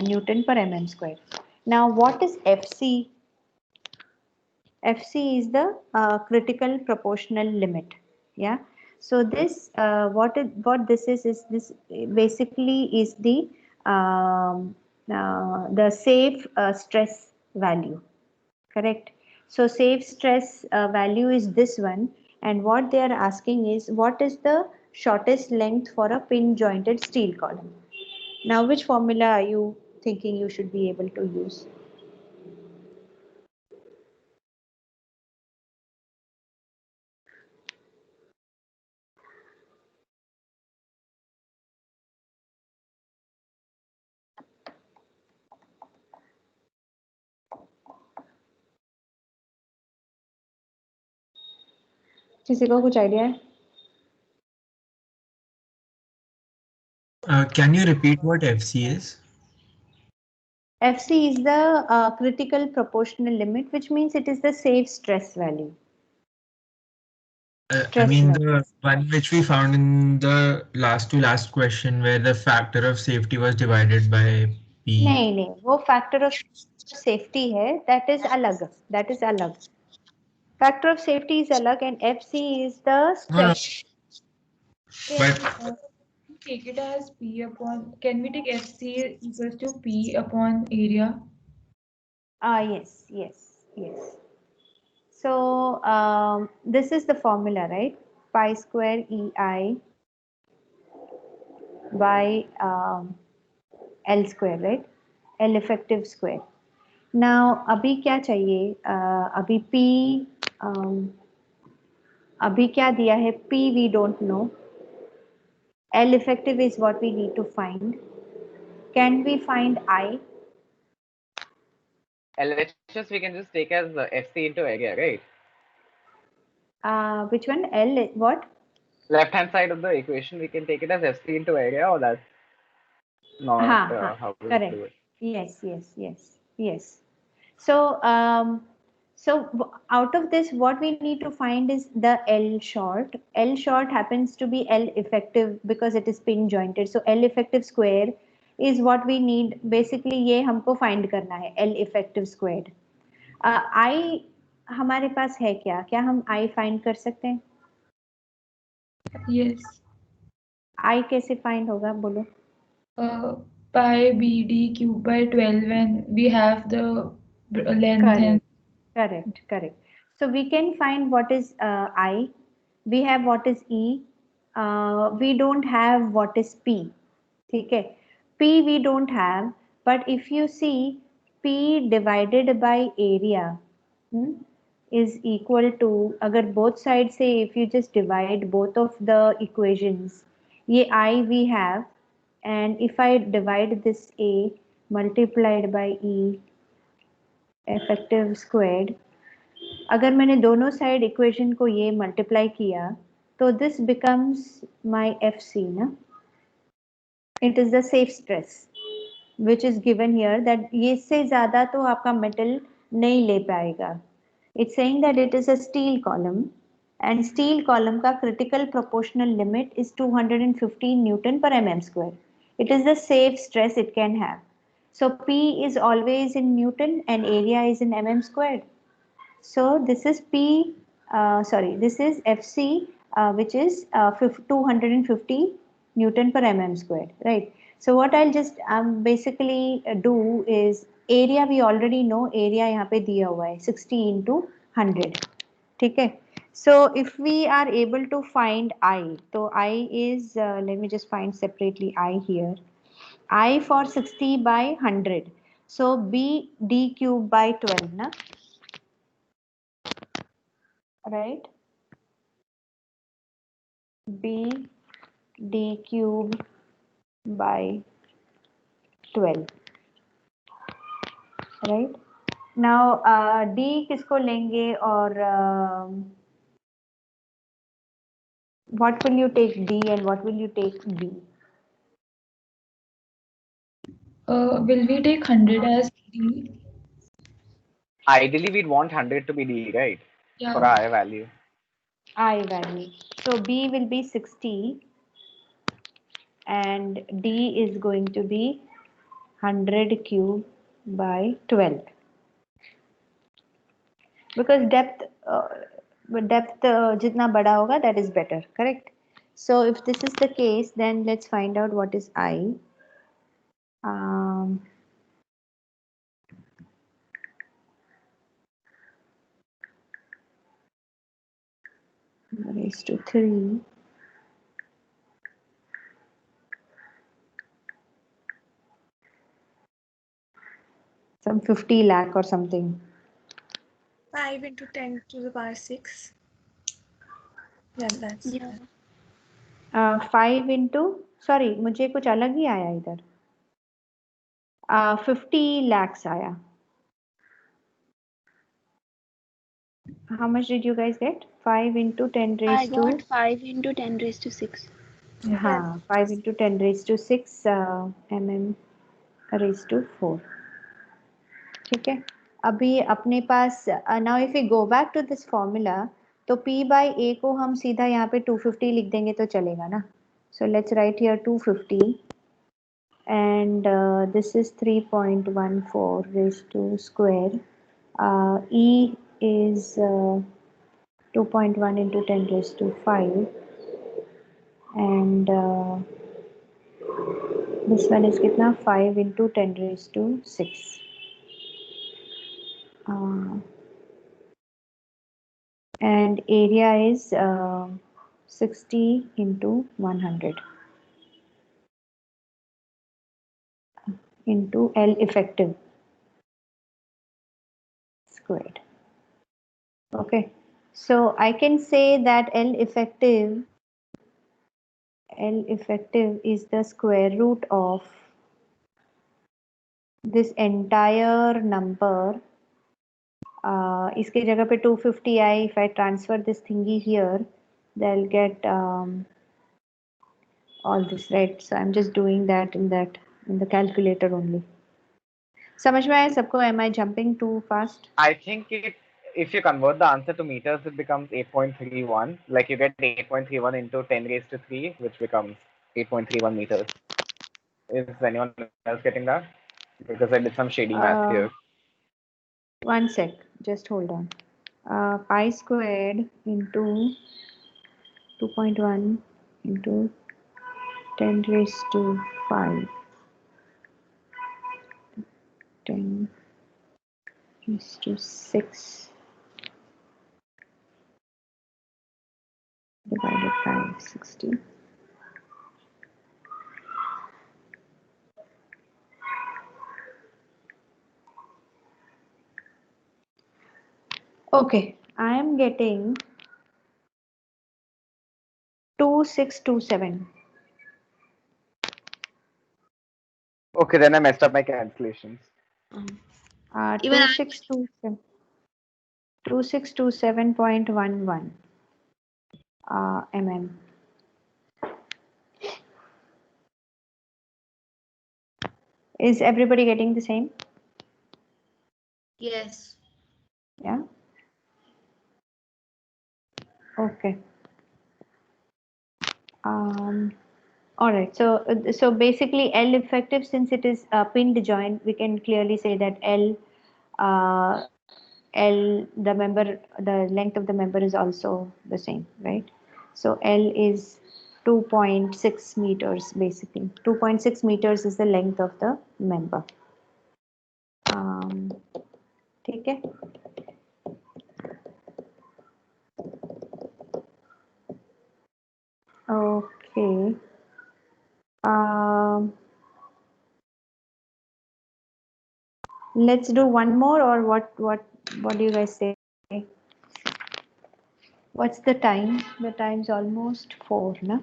Newton per mm square. Now what is FC? FC is the critical proportional limit. Yeah. So this what this is this basically is the safe stress value. Correct. So safe stress value is this one, and what they are asking is what is the shortest length for a pin jointed steel column. Now which formula are you thinking you should be able to use? किसी को कुछ idea है? Can you repeat what FC is? FC is the critical proportional limit, which means it is the safe stress value. I mean the one which we found in the last to last question where the factor of safety was divided by P. नहीं, वो factor of safety है, that is अलग. Factor of safety is अलग and FC is the stress. Can take it as P upon, can we take FC equals to P upon area? Yes. So this is the formula, right? Pi square EI by L square, right? L effective square. Now अभी क्या चाहिए? अभी P अभी क्या दिया है? P we don't know. L effective is what we need to find. Can we find I? LHS we can just take as FC into area, right? Which one? L what? Left hand side of the equation we can take it as FC into area, or that's not how we correct. do it. Yes. So out of this, what we need to find is the L short. L short happens to be L effective because it is pin jointed. So L effective square is what we need. Basically, ये हमको find करना है L effective squared. I हमारे पास है क्या? क्या हम I find कर सकते हैं? Yes. I कैसे find होगा? बोलो. Pi BD cube by 12 and we have the length. Correct. So we can find what is I. We have what is E. We don't have what is P. Okay. P we don't have, but if you see P divided by area is equal to, agar both sides say, if you just divide both of the equations, ye I we have, and if I divide this A multiplied by E effective squared, अगर मैंने दोनों side equation को ये multiply किया तो this becomes my FC ना. It is the safe stress which is given here that ये से ज्यादा तो आपका मेटल नहीं ले पाएगा. It's saying that it is a steel column and steel column का critical proportional limit is 215 Newton per mm square. It is the safe stress it can have. So P is always in Newton and area is in mm squared. So this is this is FC, which is 250 Newton per mm squared, right? So what I'll just basically do is area we already know, area यहाँ पे दिया हुआ है 60 into 100, ठीक है? So if we are able to find I, so I is let me just find separately I here. I for 60 by 100. So B D cube by 12, na? Right? B D cube by 12. right? Now D किसको लेंगे और what will you take D and what will you take B? Will we take 100 as D? Ideally, we'd want 100 to be D, right? Yeah. For I value. I value. So B will be 60 and D is going to be 100 cube by 12. Because depth jitna bada hoga, that is better, correct? So if this is the case, then let's find out what is I. Raised to 3. Some 50 lakh or something. 5 into 10 to the power 6. Yeah, that's 5 into, sorry, मुझे कुछ अलग ही आया इधर. 50 lakhs आया. How much did you guys get? 5 into 10 raised to... I got 5 into 10 raised to 6. हाँ, 5 into 10 raised to 6 mm raised to 4. ठीक है. अभी अपने पास now if we go back to this formula, तो P by A को हम सीधा यहाँ पे 250 लिख देंगे तो चलेगा ना. So let's write here 250 and this is 3.14 raised to square. E is 2.1 into 10 raised to 5 and this one is kitna 5 into 10 raised to 6. And area is 60 into 100 into L effective squared. Okay, so I can say that L effective is the square root of this entire number. इसके जगह पे 250 आई. If I transfer this thingy here, they'll get all this, right? So I'm just doing that in the calculator only. समझ में आया सबको? Am I jumping too fast? I think if you convert the answer to meters, it becomes 8.31. Like you get 8.31 into 10 raised to 3, which becomes 8.31 meters. Is anyone else getting that? Because I did some shady math here. One sec, just hold on. Pi squared into 2.1 into 10 raised to 5. 10 raised to 6 divided by 60. Okay, I am getting 2627. Okay, then I messed up my calculations. 2627. 2627.11 mm. Is everybody getting the same? Yes. Yeah. Okay. All right. So basically, L effective, since it is a pinned joint, we can clearly say that L the length of the member is also the same, right? So L is 2.6 meters basically. 2.6 meters is the length of the member. ठीक है? Okay. Let's do one more, or what do you guys say? What's the time? The time's almost 4, no?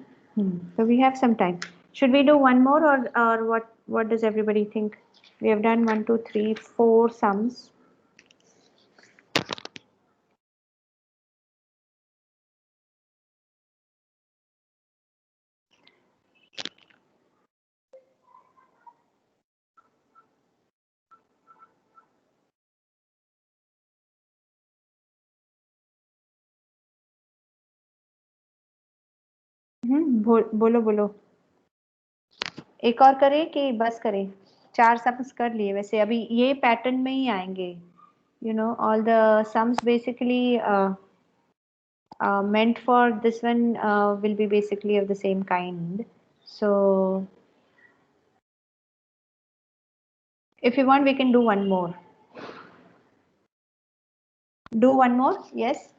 So we have some time. Should we do one more, or what does everybody think? We have done 1, 2, 3, 4 sums. बोलो बोलो, एक और करें कि बस करें? 4 sums कर लिए वैसे, अभी ये पैटर्न में ही आएंगे. You know, all the sums basically meant for this one will be basically of the same kind. So if you want, we can do one more. Do one more, yes.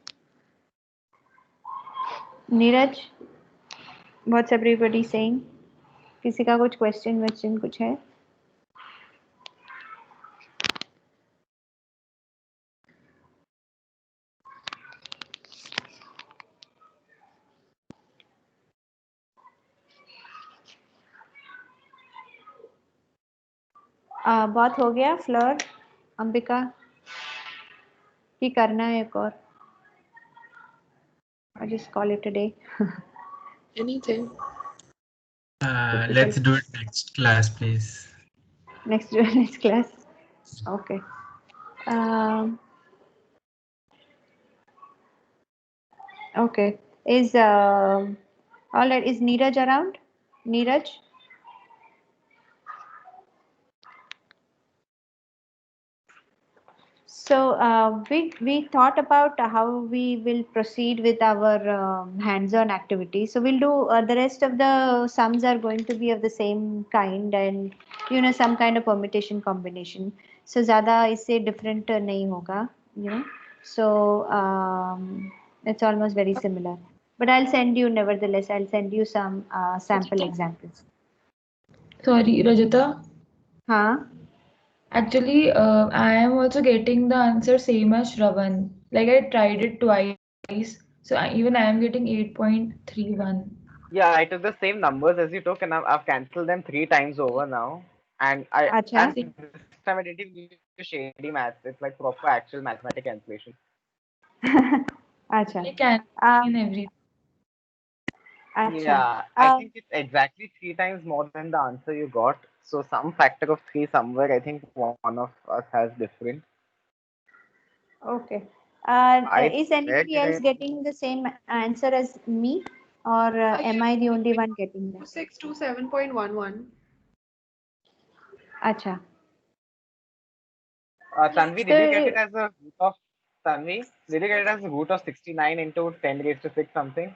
Neeraj, what's everybody saying? किसी का कुछ question कुछ है? बहुत हो गया. Floor, Ambika, कि करना है एक और? I just call it a day. Anything. Let's do it next class, please. Next class. Okay. Okay. Is all right? Is Neeraj around? Neeraj? So we thought about how we will proceed with our hands-on activity. So we'll do the rest of the sums are going to be of the same kind, and you know, some kind of permutation combination. So ज़्यादा इससे different नहीं होगा, you know. So it's almost very similar. But I'll send you, nevertheless, I'll send you some sample examples. Sorry, Rajita. हाँ. Actually, I am also getting the answer same as Shravan. Like I tried it twice, so even I am getting 8.31. Yeah, I took the same numbers as you took, and I've cancelled them 3 times over now. And अच्छा. this time I didn't even use shady maths. It's like proper actual mathematical calculation. अच्छा. I can in every. अच्छा. Yeah, I think it's exactly 3 times more than the answer you got. So some factor of 3 somewhere. I think one of us has different. Okay. I Is anybody else checked. getting the same answer as me, or am I the only one getting that? 627.11. Acha. Tanvi, did you get it as a root of Tanvi? Did you get it as a root of 69 into 10 raised to 6 something?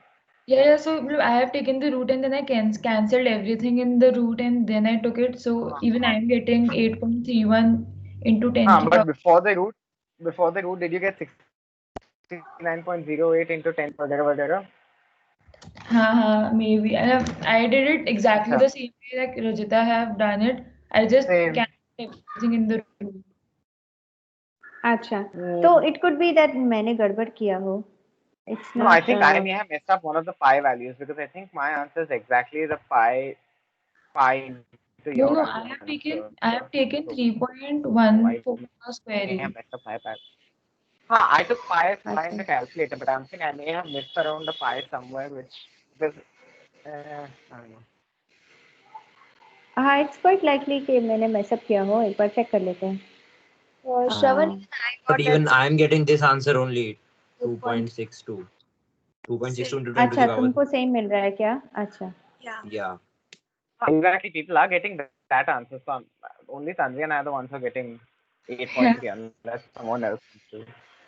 Yeah. So I have taken the root and then I cancelled everything in the root and then I took it. So even I am getting 8.31 into 10 to But the. before the root, did you get 69.08 into 10 whatever? Maybe. I did it exactly the same way like Rajita have done it. I just cancelled everything in the root. Acha. So it could be that मैंने गड़बड़ किया हो. It's not. No, I think I may have messed up one of the pi values because I think my answer is exactly the pi into your No, answer. I have taken 3.14 square I may have root. messed up pi. I took pi in the calculator, but I'm thinking I may have missed around the pi somewhere, which because I don't know. हाँ, it's quite likely कि मैंने mess up किया हो. एक बार check कर लेते हैं. Shravan, But even I am getting this answer only 2.62. 2.62 into 10 to अच्छा, the power. तुमको same मिल रहा है क्या? अच्छा. Yeah. Exactly, people are getting that answer. So only Tanvi and I are the ones who are getting 8.3 unless someone else.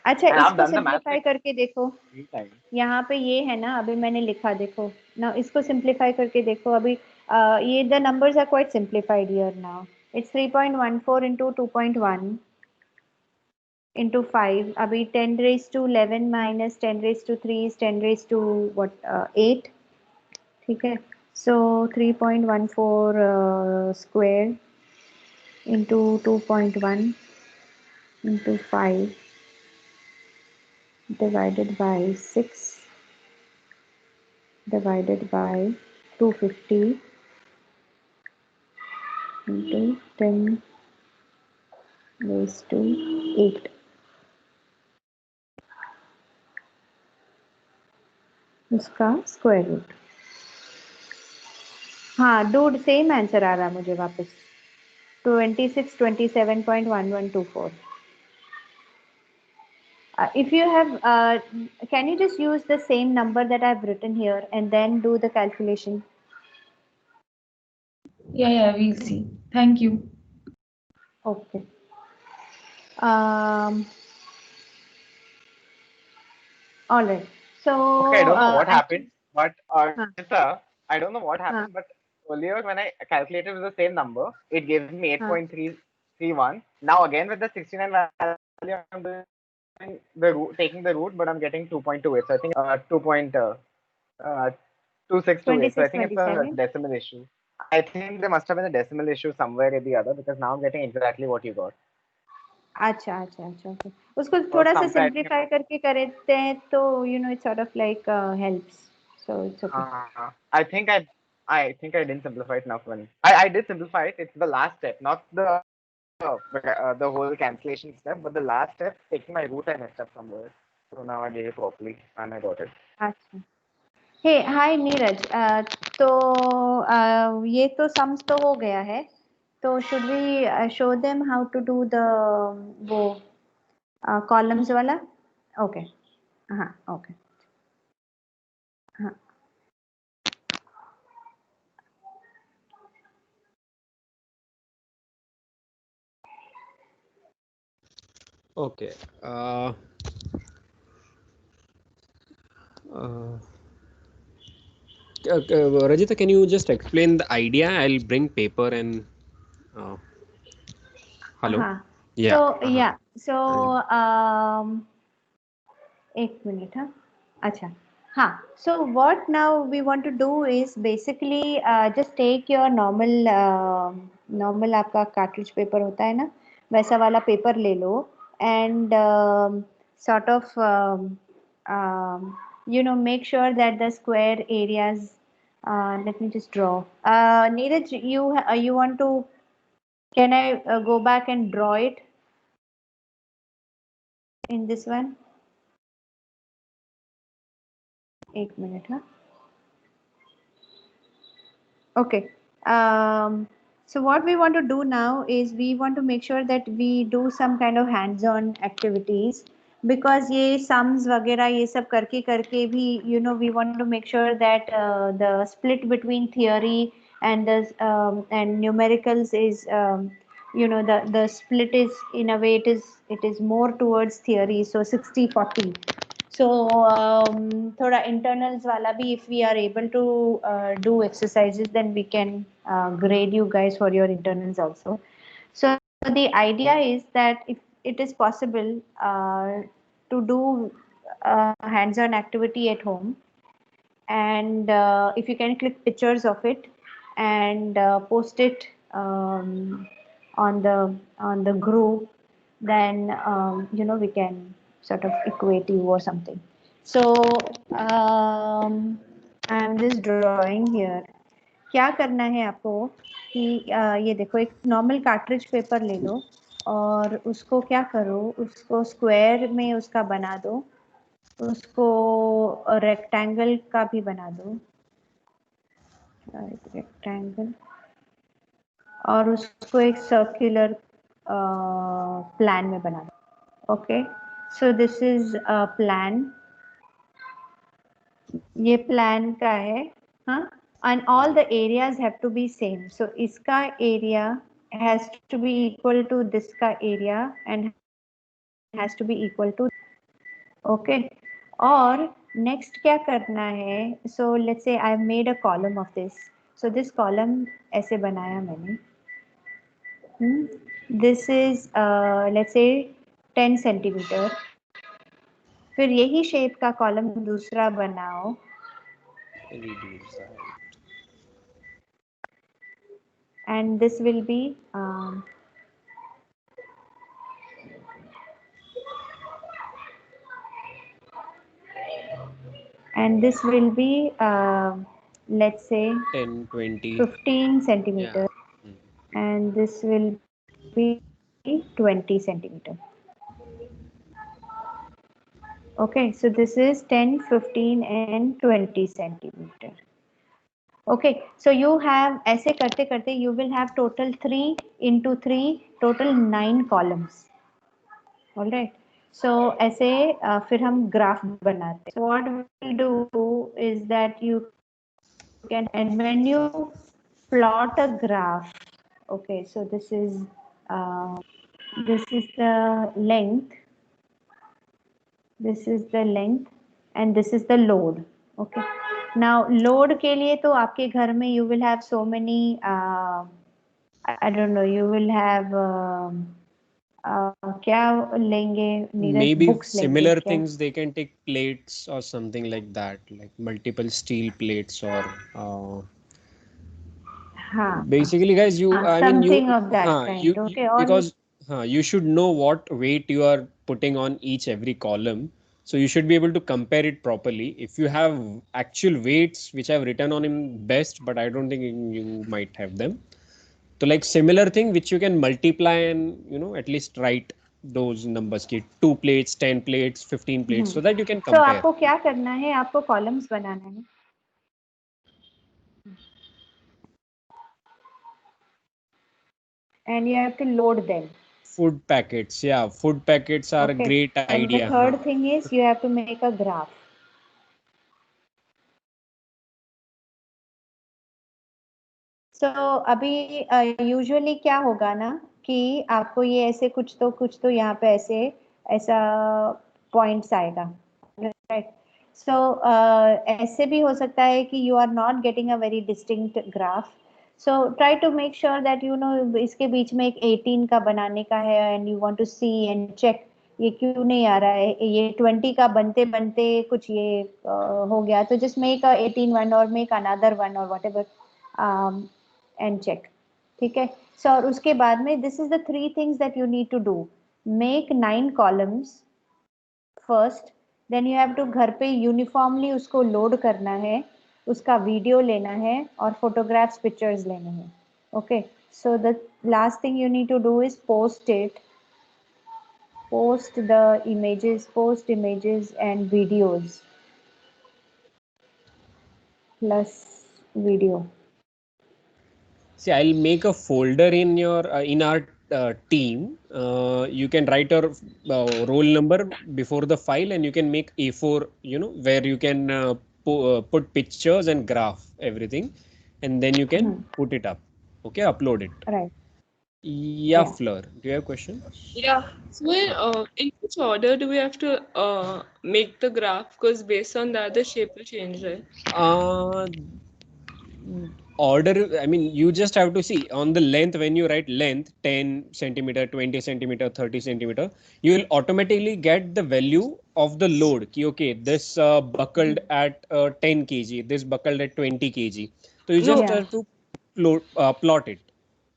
अच्छा, And I've इसको done the math simplify करके देखो. 3 times. यहाँ पे ये है ना, अभी मैंने लिखा, देखो ना, इसको simplify करके देखो. अभी ये the numbers are quite simplified here now. It's 3.14 into 2.1 into 5. अभी 10 raised to 11 minus 10 raised to 3 is 10 raised to what 8. ठीक है. So 3.14 square into 2.1 into 5 divided by 6 divided by 250 into 10 raised to 8. उसका square root. हाँ dude same answer आ रहा मुझे वापस. 2627.1124. If you have, can you just use the same number that I've written here and then do the calculation? Yeah, we'll see. Thank you. Okay. All right. So Okay, I don't know what happened, but Huh. I don't know what happened, but earlier when I calculated with the same number, it gave me 8.331. Now again with the 69 value, I'm doing the root, taking the root, but I'm getting 2.28. So I think 2.2628. So I think it's a 2627. decimal issue. I think there must have been a decimal issue somewhere or the other, because now I'm getting exactly what you got. अच्छा अच्छा अच्छा okay. उसको Or थोड़ा सा somewhere I think simplify करके करते हैं तो you know it's sort of like helps. So it's okay. I think I didn't simplify it enough. When I did simplify it. It's the last step, not the whole cancellation step, but the last step, taking my root, I messed up somewhere. So now I did it properly and I got it. अच्छा. Hey, hi Neeraj. तो ये तो sums तो हो गया है. तो should we show them how to do the वो columns वाला? Okay. हाँ okay. हाँ. Okay. Rajita, can you just explain the idea? I'll bring paper and. Hello. Yeah. So yeah. So एक मिनट. हाँ. अच्छा. हाँ. So what now we want to do is basically just take your normal आपका cartridge paper होता है ना, वैसा वाला paper ले लो and sort of you know make sure that the square areas. Let me just draw. Neeraj, you want to? Can I go back and draw it in this one? एक minute, huh? Okay. So what we want to do now is we want to make sure that we do some kind of hands-on activities, because ये sums वगैरह ये सब करके भी you know we want to make sure that the split between theory and the and numericals is you know the split is in a way it is more towards theory, so 60-40. So thoda internals wala bhi, if we are able to do exercises, then we can grade you guys for your internals also. So the idea is that if it is possible to do hands-on activity at home, and if you can click pictures of it and post it on the group, then you know we can sort of equate you or something. So I'm just drawing here. क्या करना है आपको कि ये देखो एक normal cartridge paper ले लो और उसको क्या करो, उसको स्क्वायर में उसका बना दो, उसको रेक्टेंगल का भी बना दो, रेक्टेंगल, और उसको एक सर्कुलर प्लान में बना दो. Okay, so this is plan. ये प्लान का है. हाँ, and all the areas have to be same. So इसका area has to be equal to this का area and has to be equal to. Okay. और next क्या करना है? So let's say I've made a column of this. So this column ऐसे बनाया मैंने. This is let's say 10 centimeter. फिर यही shape का column दूसरा बनाओ. And this will be and this will be let's say 10, 20. 15 centimeter. Yeah. And this will be 20 centimeter. Okay, so this is 10, 15 and 20 centimeter. Okay, so you have ऐसे करते करते you will have total 3 into 3 total 9 columns. All right. So ऐसे फिर हम graph बनाते हैं. So what we'll do is that you can, and when you plot a graph, okay, so this is the length, this is the length and this is the load. Okay, now load के लिए तो आपके घर में you will have so many I don't know, you will have क्या लेंगे Neeraj? Maybe Books लेंगे similar क्या? things, they can take plates or something like that, like multiple steel plates or हाँ, basically guys you I mean you something of that kind. you Okay, or because you should know what weight you are putting on each every column, so you should be able to compare it properly. If you have actual weights which I've written on in best, but I don't think you might have them, so like similar thing which you can multiply and at least write those numbers ki 2 plates, 10 plates, 15 plates, so that you can so compare. आपको क्या करना है? आपको columns बनाना है. And you have to load them. Food packets, yeah, food packets are a great And idea. the third thing is you have to make a graph. So अभी usually क्या होगा ना कि आपको ये ऐसे कुछ तो यहाँ पे ऐसा points आएगा, right? So ऐसे भी हो सकता है कि you are not getting a very distinct graph. So try to make sure that इसके बीच में एक 18 का बनाने का है and you want to see and check ये क्यों नहीं आ रहा है, ये 20 का बनते बनते कुछ ये हो गया, तो just make a 18 one or make another one or whatever and check. ठीक है? So और उसके बाद में this is the 3 things that you need to do. Make 9 columns first, then you have to घर पे uniformly उसको load करना है, उसका वीडियो लेना है और photographs, pictures लेने हैं. Okay, so the last thing you need to do is post the images and videos plus video. See, I'll make a folder in your in our team. You can write your roll number before the file, and you can make A4. Where you can put pictures and graph everything, and then you can put it up. Okay, upload it. Right. Yeah, Fleur, do you have a question? Yeah. So in which order do we have to make the graph? Because based on that, the shape will change, right? Order, I mean, you just have to see on the length. When you write length 10 centimeter, 20 centimeter, 30 centimeter, you will automatically get the value of the load. Okay, this buckled at 10 kg, this buckled at 20 kg. So you just have to plot it.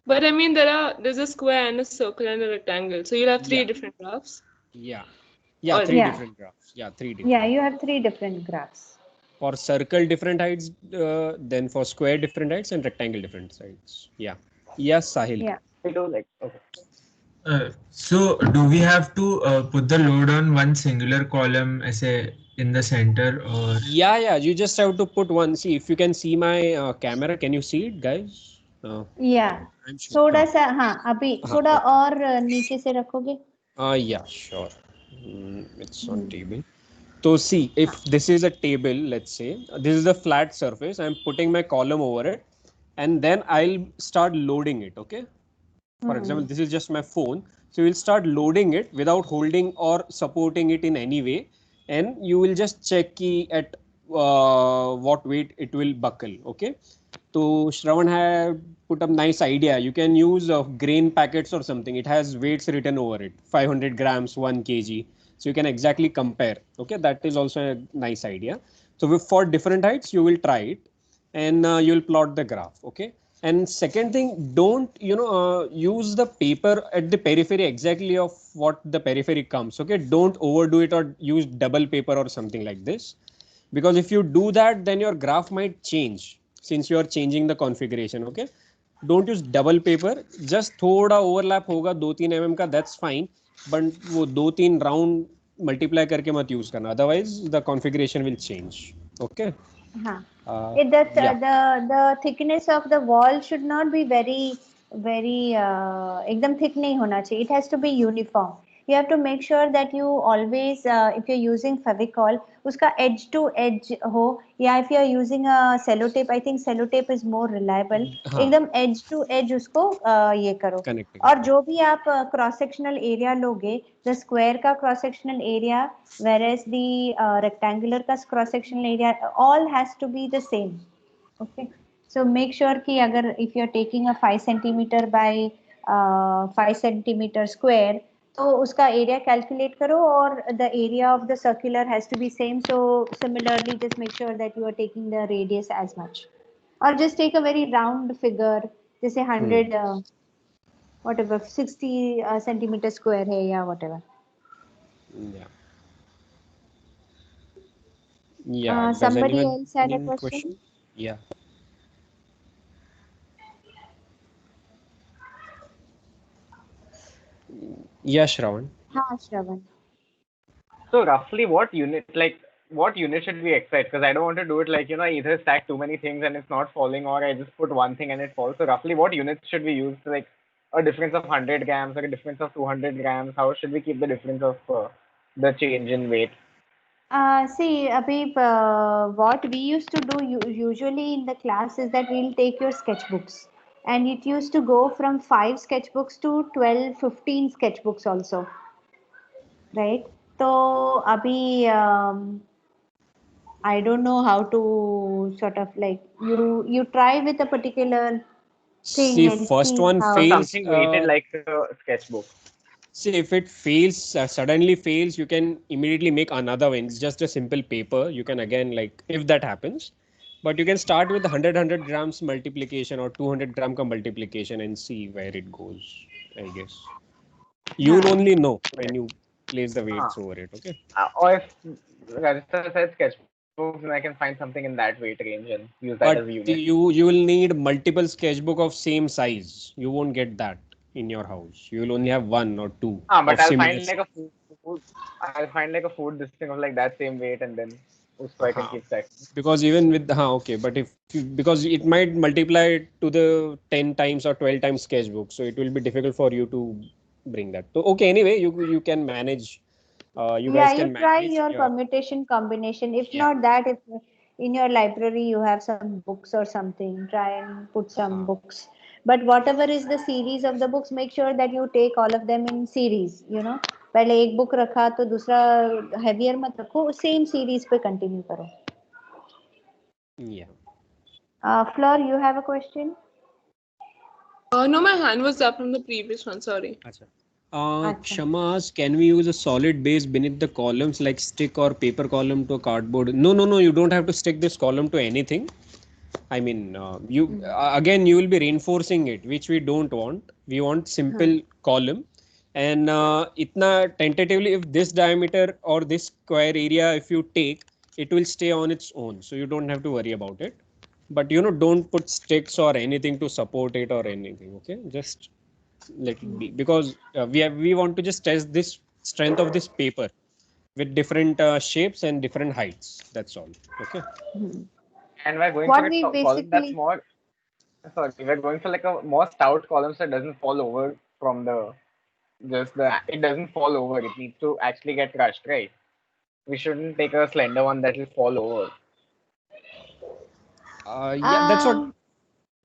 But I mean, there's a square and a circle and a rectangle. So you'll have 3 different graphs. Yeah, Or- three Yeah. different graphs. Yeah, 3 different. Yeah, you have 3 different graphs. For circle different heights, then for square different heights and rectangle different heights. Yeah. Yes, Sahil. Yeah. So do we have to put the load on one singular column as a in the center, or Yeah, you just have to put one. See, if you can see my camera, can you see it, guys? Yeah. I'm sure. थोड़ा सा हाँ अभी थोड़ा और नीचे से रखोगे? Yeah, sure. It's on table. So see, if this is a table, let's say this is a flat surface, I'm putting my column over it, and then I'll start loading it. Okay. For example, this is just my phone. So you'll start loading it without holding or supporting it in any way, and you will just check at what weight it will buckle. Okay. So Shravan had put up nice idea. You can use grain packets or something. It has weights written over it, 500 grams, 1 kg. So you can exactly compare. Okay, that is also a nice idea. So for different heights, you will try it, and you will plot the graph. Okay. And second thing, don't use the paper at the periphery exactly of what the periphery comes. Okay, don't overdo it or use double paper or something like this, because if you do that, then your graph might change since you are changing the configuration. Okay, don't use double paper, just थोड़ा overlap होगा 2-3 mm का, that's fine, but वो 2-3 round multiply करके मत use करना, otherwise the configuration will change. Okay. हाँ. Yeah. The thickness of the wall should not be very एकदम thick नहीं होना चाहिए. It has to be uniform. You have to make sure that you always if you're using Fevicol उसका edge to edge हो, या if you're using a sellotape, I think sellotape is more reliable. हाँ. एकदम edge to edge उसको ये करो. Connecting. और जो भी आप cross sectional area लोगे, the square का cross sectional area whereas the rectangular का cross sectional area all has to be the same. Okay. So make sure कि अगर if you're taking a 5 centimeter by 5 centimeter square, तो उसका area calculate करो और the area of the circular has to be same. So similarly, just make sure that you are taking the radius as much, or just take a very round figure, जैसे 100 whatever 60 centimeter square है या whatever. Yeah. Yeah. Does Somebody anyone else had a any question? Yeah. Yeah, Shravan. हाँ, Shravan. So roughly what unit should we expect? Because I don't want to do it like, either stack too many things and it's not falling, or I just put one thing and it falls. So roughly what units should we use? Like a difference of 100 grams or a difference of 200 grams? How should we keep the difference of the change in weight? See, Abhi, what we used to do usually in the class is that we'll take your sketchbooks, and it used to go from 5 sketchbooks to 12, 15 sketchbooks also, right? So, Abhi, I don't know how to sort of like you try with a particular thing See, and first see one how. fails. Something weighted like a sketchbook. See, if it fails, suddenly fails, you can immediately make another one. It's just a simple paper. You can again, like, if that happens, but you can start with 100 grams multiplication or 200 gram ka multiplication and see where it goes, I guess. You'll only know when you place the weights over it, okay? Or if Rajasthan said sketchbooks, then I can find something in that weight range and use that But as a unit. you will need multiple sketchbook of same size. You won't get that in your house. You will only have one or two. But of I'll similar find like a food. I'll find like a food this thing of like that same weight, and then so I can keep stacking. Because even with okay, but because it might multiply to the 10 times or 12 times sketchbook, so it will be difficult for you to bring that. So okay, anyway, you can manage. You guys can try manage. your permutation combination. If not that, if in your library you have some books or something, try and put some books. But whatever is the series of the books, make sure that you take all of them in series. पहले एक book रखा तो दूसरा heavier मत रखो, same series पे continue करो. Yeah. Fleur, you have a question? No, my hand was up from the previous one. Sorry. Kshama asks, can we use a solid base beneath the columns like stick or paper column to a cardboard? No. You don't have to stick this column to anything. I mean, again, you will be reinforcing it, which we don't want. We want simple column. And itna tentatively, if this diameter or this square area, if you take, it will stay on its own. So you don't have to worry about it. But don't put sticks or anything to support it or anything. Okay, just let it be, because we want to just test this strength of this paper with different shapes and different heights. That's all. Okay. And we're going for a column that's more. Sorry, we're going for like a more stout column so it doesn't fall over from the. It doesn't fall over. It needs to actually get crushed, right? We shouldn't take a slender one that will fall over. Yeah, that's what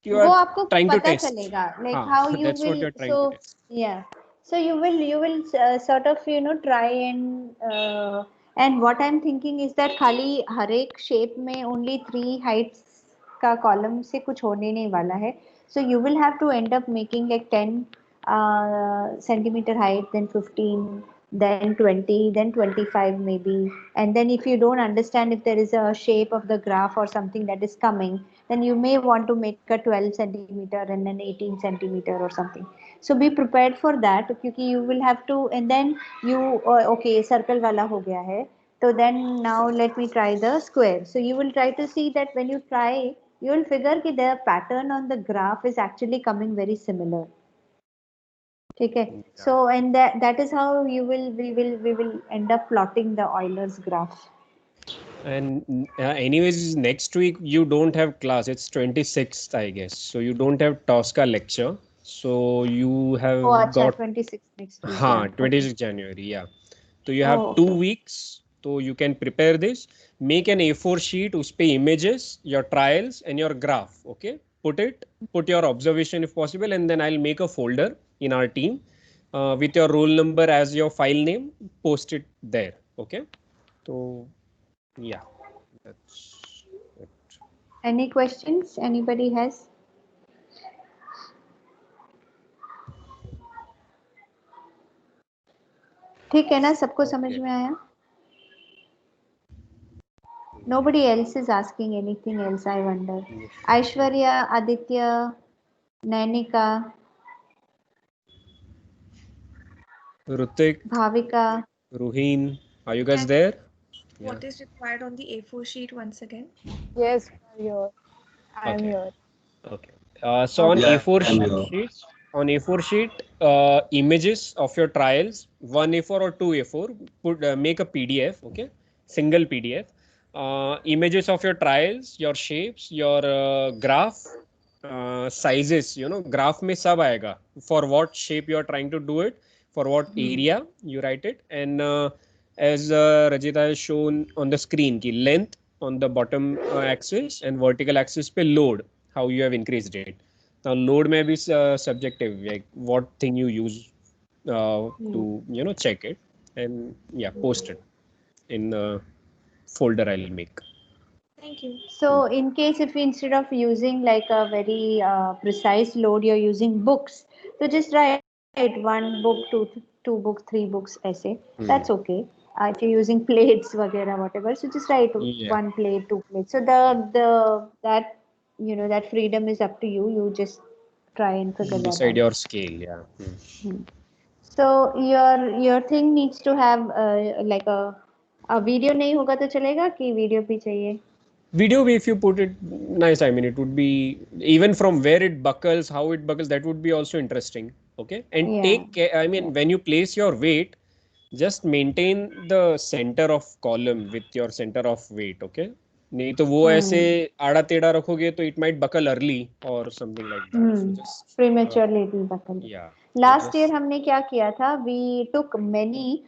you are trying to test. चलेगा, like how you that's will. What you're trying So to test. yeah, so you will sort of try and what I'm thinking is that खाली हर एक shape में only 3 heights का column से कुछ होने नहीं वाला है. So you will have to end up making like 10 centimeter height, then 15, then 20, then 25 maybe. And then if you don't understand if there is a shape of the graph or something that is coming, then you may want to make a 12 centimeter and then 18 centimeter or something. So be prepared for that, because you will have to, and then you, okay, circle wala ho gaya hai. So then now let me try the square. So you will try to see that when you try you will figure कि the pattern on the graph is actually coming very similar. ठीक है? So and that is how we will end up plotting the Euler's graph. And anyways, next week you don't have class. It's 26th, I guess. So you don't have Tosca lecture. So you have got 26 next week. हाँ, 26 January, yeah. So you have 2 weeks. So you can prepare this. Make an A4 sheet. उस पे images, your trials and your graph. Okay. Put your observation if possible, and then I'll make a folder in our team with your roll number as your file name. Post it there. Okay. So yeah, that's it. Any questions? Anybody has? ठीक है ना? सबको समझ में आया? Nobody else is asking anything else, I wonder. Aishwarya, Aditya, Nainika, Rutik, Bhavika, Ruhin, are you guys there? What is required on the A4 sheet once again? Yes, here. I'm here. Okay. So on Yeah, A4 I'm sheets, on A4 sheet, images of your trials, one A4 or two A4, make a PDF, okay? Single PDF. Images of your trials, your shapes, your graph, sizes, graph में सब आएगा. For what shape you are trying to do it, for what area you write it, and as Rajita has shown on the screen, ki length on the bottom axis and vertical axis पे load, how you have increased it. Now load may be subjective, like what thing you use to check it, and yeah, post it in the folder I'll make. Thank you. So in case if instead of using like a very precise load, you're using books, so just write one book, two books, three books essay. That's okay. If you're using plates, वगैरह, whatever, so just write one plate, two plates. So that freedom is up to you. You just try and figure that out. Decide your scale, yeah. So your thing needs to have like a video नहीं होगा तो चलेगा कि video भी चाहिए? Video, if you put it nice, I mean, it would be even from where it buckles, how it buckles, that would be also interesting. Okay. And take care, I mean, when you place your weight, just maintain the center of column with your center of weight. Okay. नहीं तो वो ऐसे आड़ा टेढ़ा रखोगे तो it might buckle early or something like that. So just prematurely it will buckle. Yeah. Last year हमने क्या किया था? We took many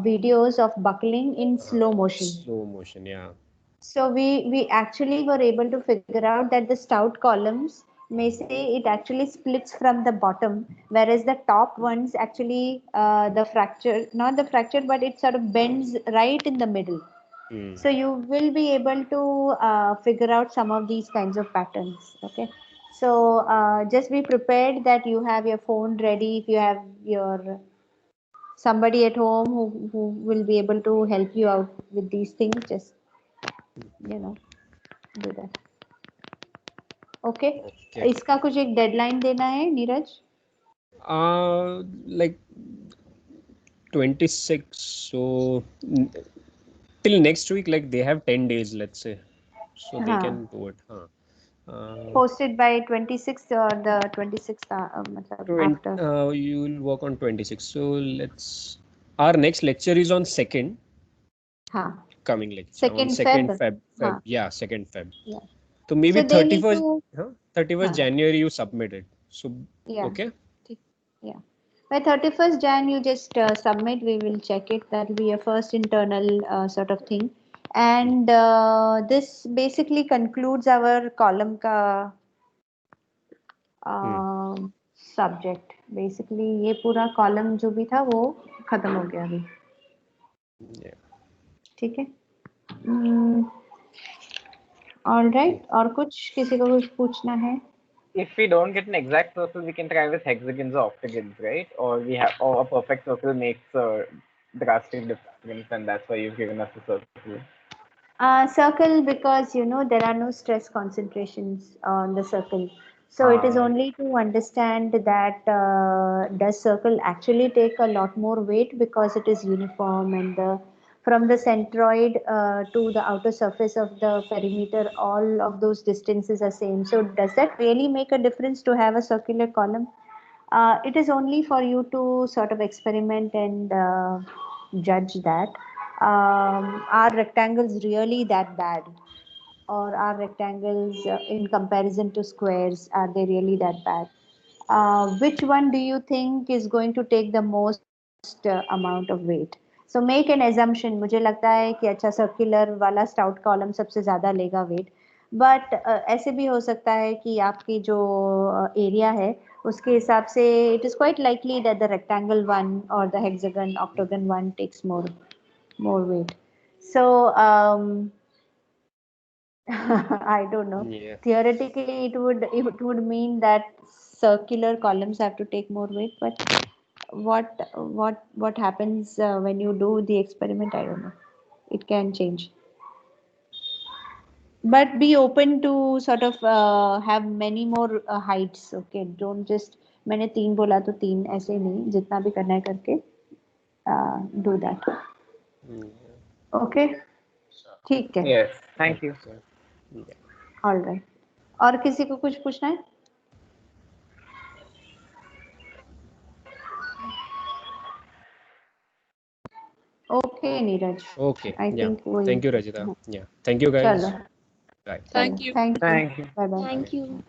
videos of buckling in slow motion. Slow motion, yeah. So we actually were able to figure out that the stout columns may say it actually splits from the bottom, whereas the top ones actually the fracture, not the fracture, but it sort of bends right in the middle. So you will be able to figure out some of these kinds of patterns. Okay. So just be prepared that you have your phone ready. If you have your somebody at home who will be able to help you out with these things, just do that. Okay. इसका कुछ एक deadline देना है Neeraj? Like 26. So till next week, like they have 10 days, let's say, so they can do it. Posted by 26th or the 26th after. You will work on 26. So our next lecture is on 2nd. Coming lecture. 2nd Feb. Yeah, 2nd Feb. Yeah. So maybe 31st January you submit it. So okay. Yeah. By 31st Jan you just submit. We will check it. That will be your first internal sort of thing. And this basically concludes our column ka subject. Basically ये पूरा column जो भी था वो खत्म हो गया अभी. ठीक है. All right. और कुछ किसी को कुछ पूछना है? If we don't get an exact circle, we can try with hexagons or octagons, right? Or a perfect circle makes a drastic difference, and that's why you've given us a circle. Circle, because there are no stress concentrations on the circle. So it is only to understand that does circle actually take a lot more weight because it is uniform and the from the centroid to the outer surface of the perimeter, all of those distances are same. So does that really make a difference to have a circular column? It is only for you to sort of experiment and judge that. Are rectangles really that bad? Or are rectangles in comparison to squares, are they really that bad? Which one do you think is going to take the most amount of weight? So make an assumption. मुझे लगता है कि अच्छा circular वाला stout column सबसे ज़्यादा लेगा weight. But ऐसे भी हो सकता है कि आपकी जो area है उसके हिसाब से it is quite likely that the rectangle one or the hexagon, octagon one takes more weight. So I don't know. Yeah. Theoretically, it would mean that circular columns have to take more weight, but what happens when you do the experiment? I don't know. It can change. But be open to sort of have many more heights. Okay, don't just मैंने 3 बोला तो 3 ऐसे नहीं, जितना भी करना है करके do that. Okay, ठीक है. Yes, thank you. All right. और किसी को कुछ पूछना है? Okay, Neeraj. Okay. I Yeah. think we. Thank you, Rajita. Yeah. Thank you, guys. Chalo. Bye. Thank you. Thank you. Thank you. Bye bye. Thank you.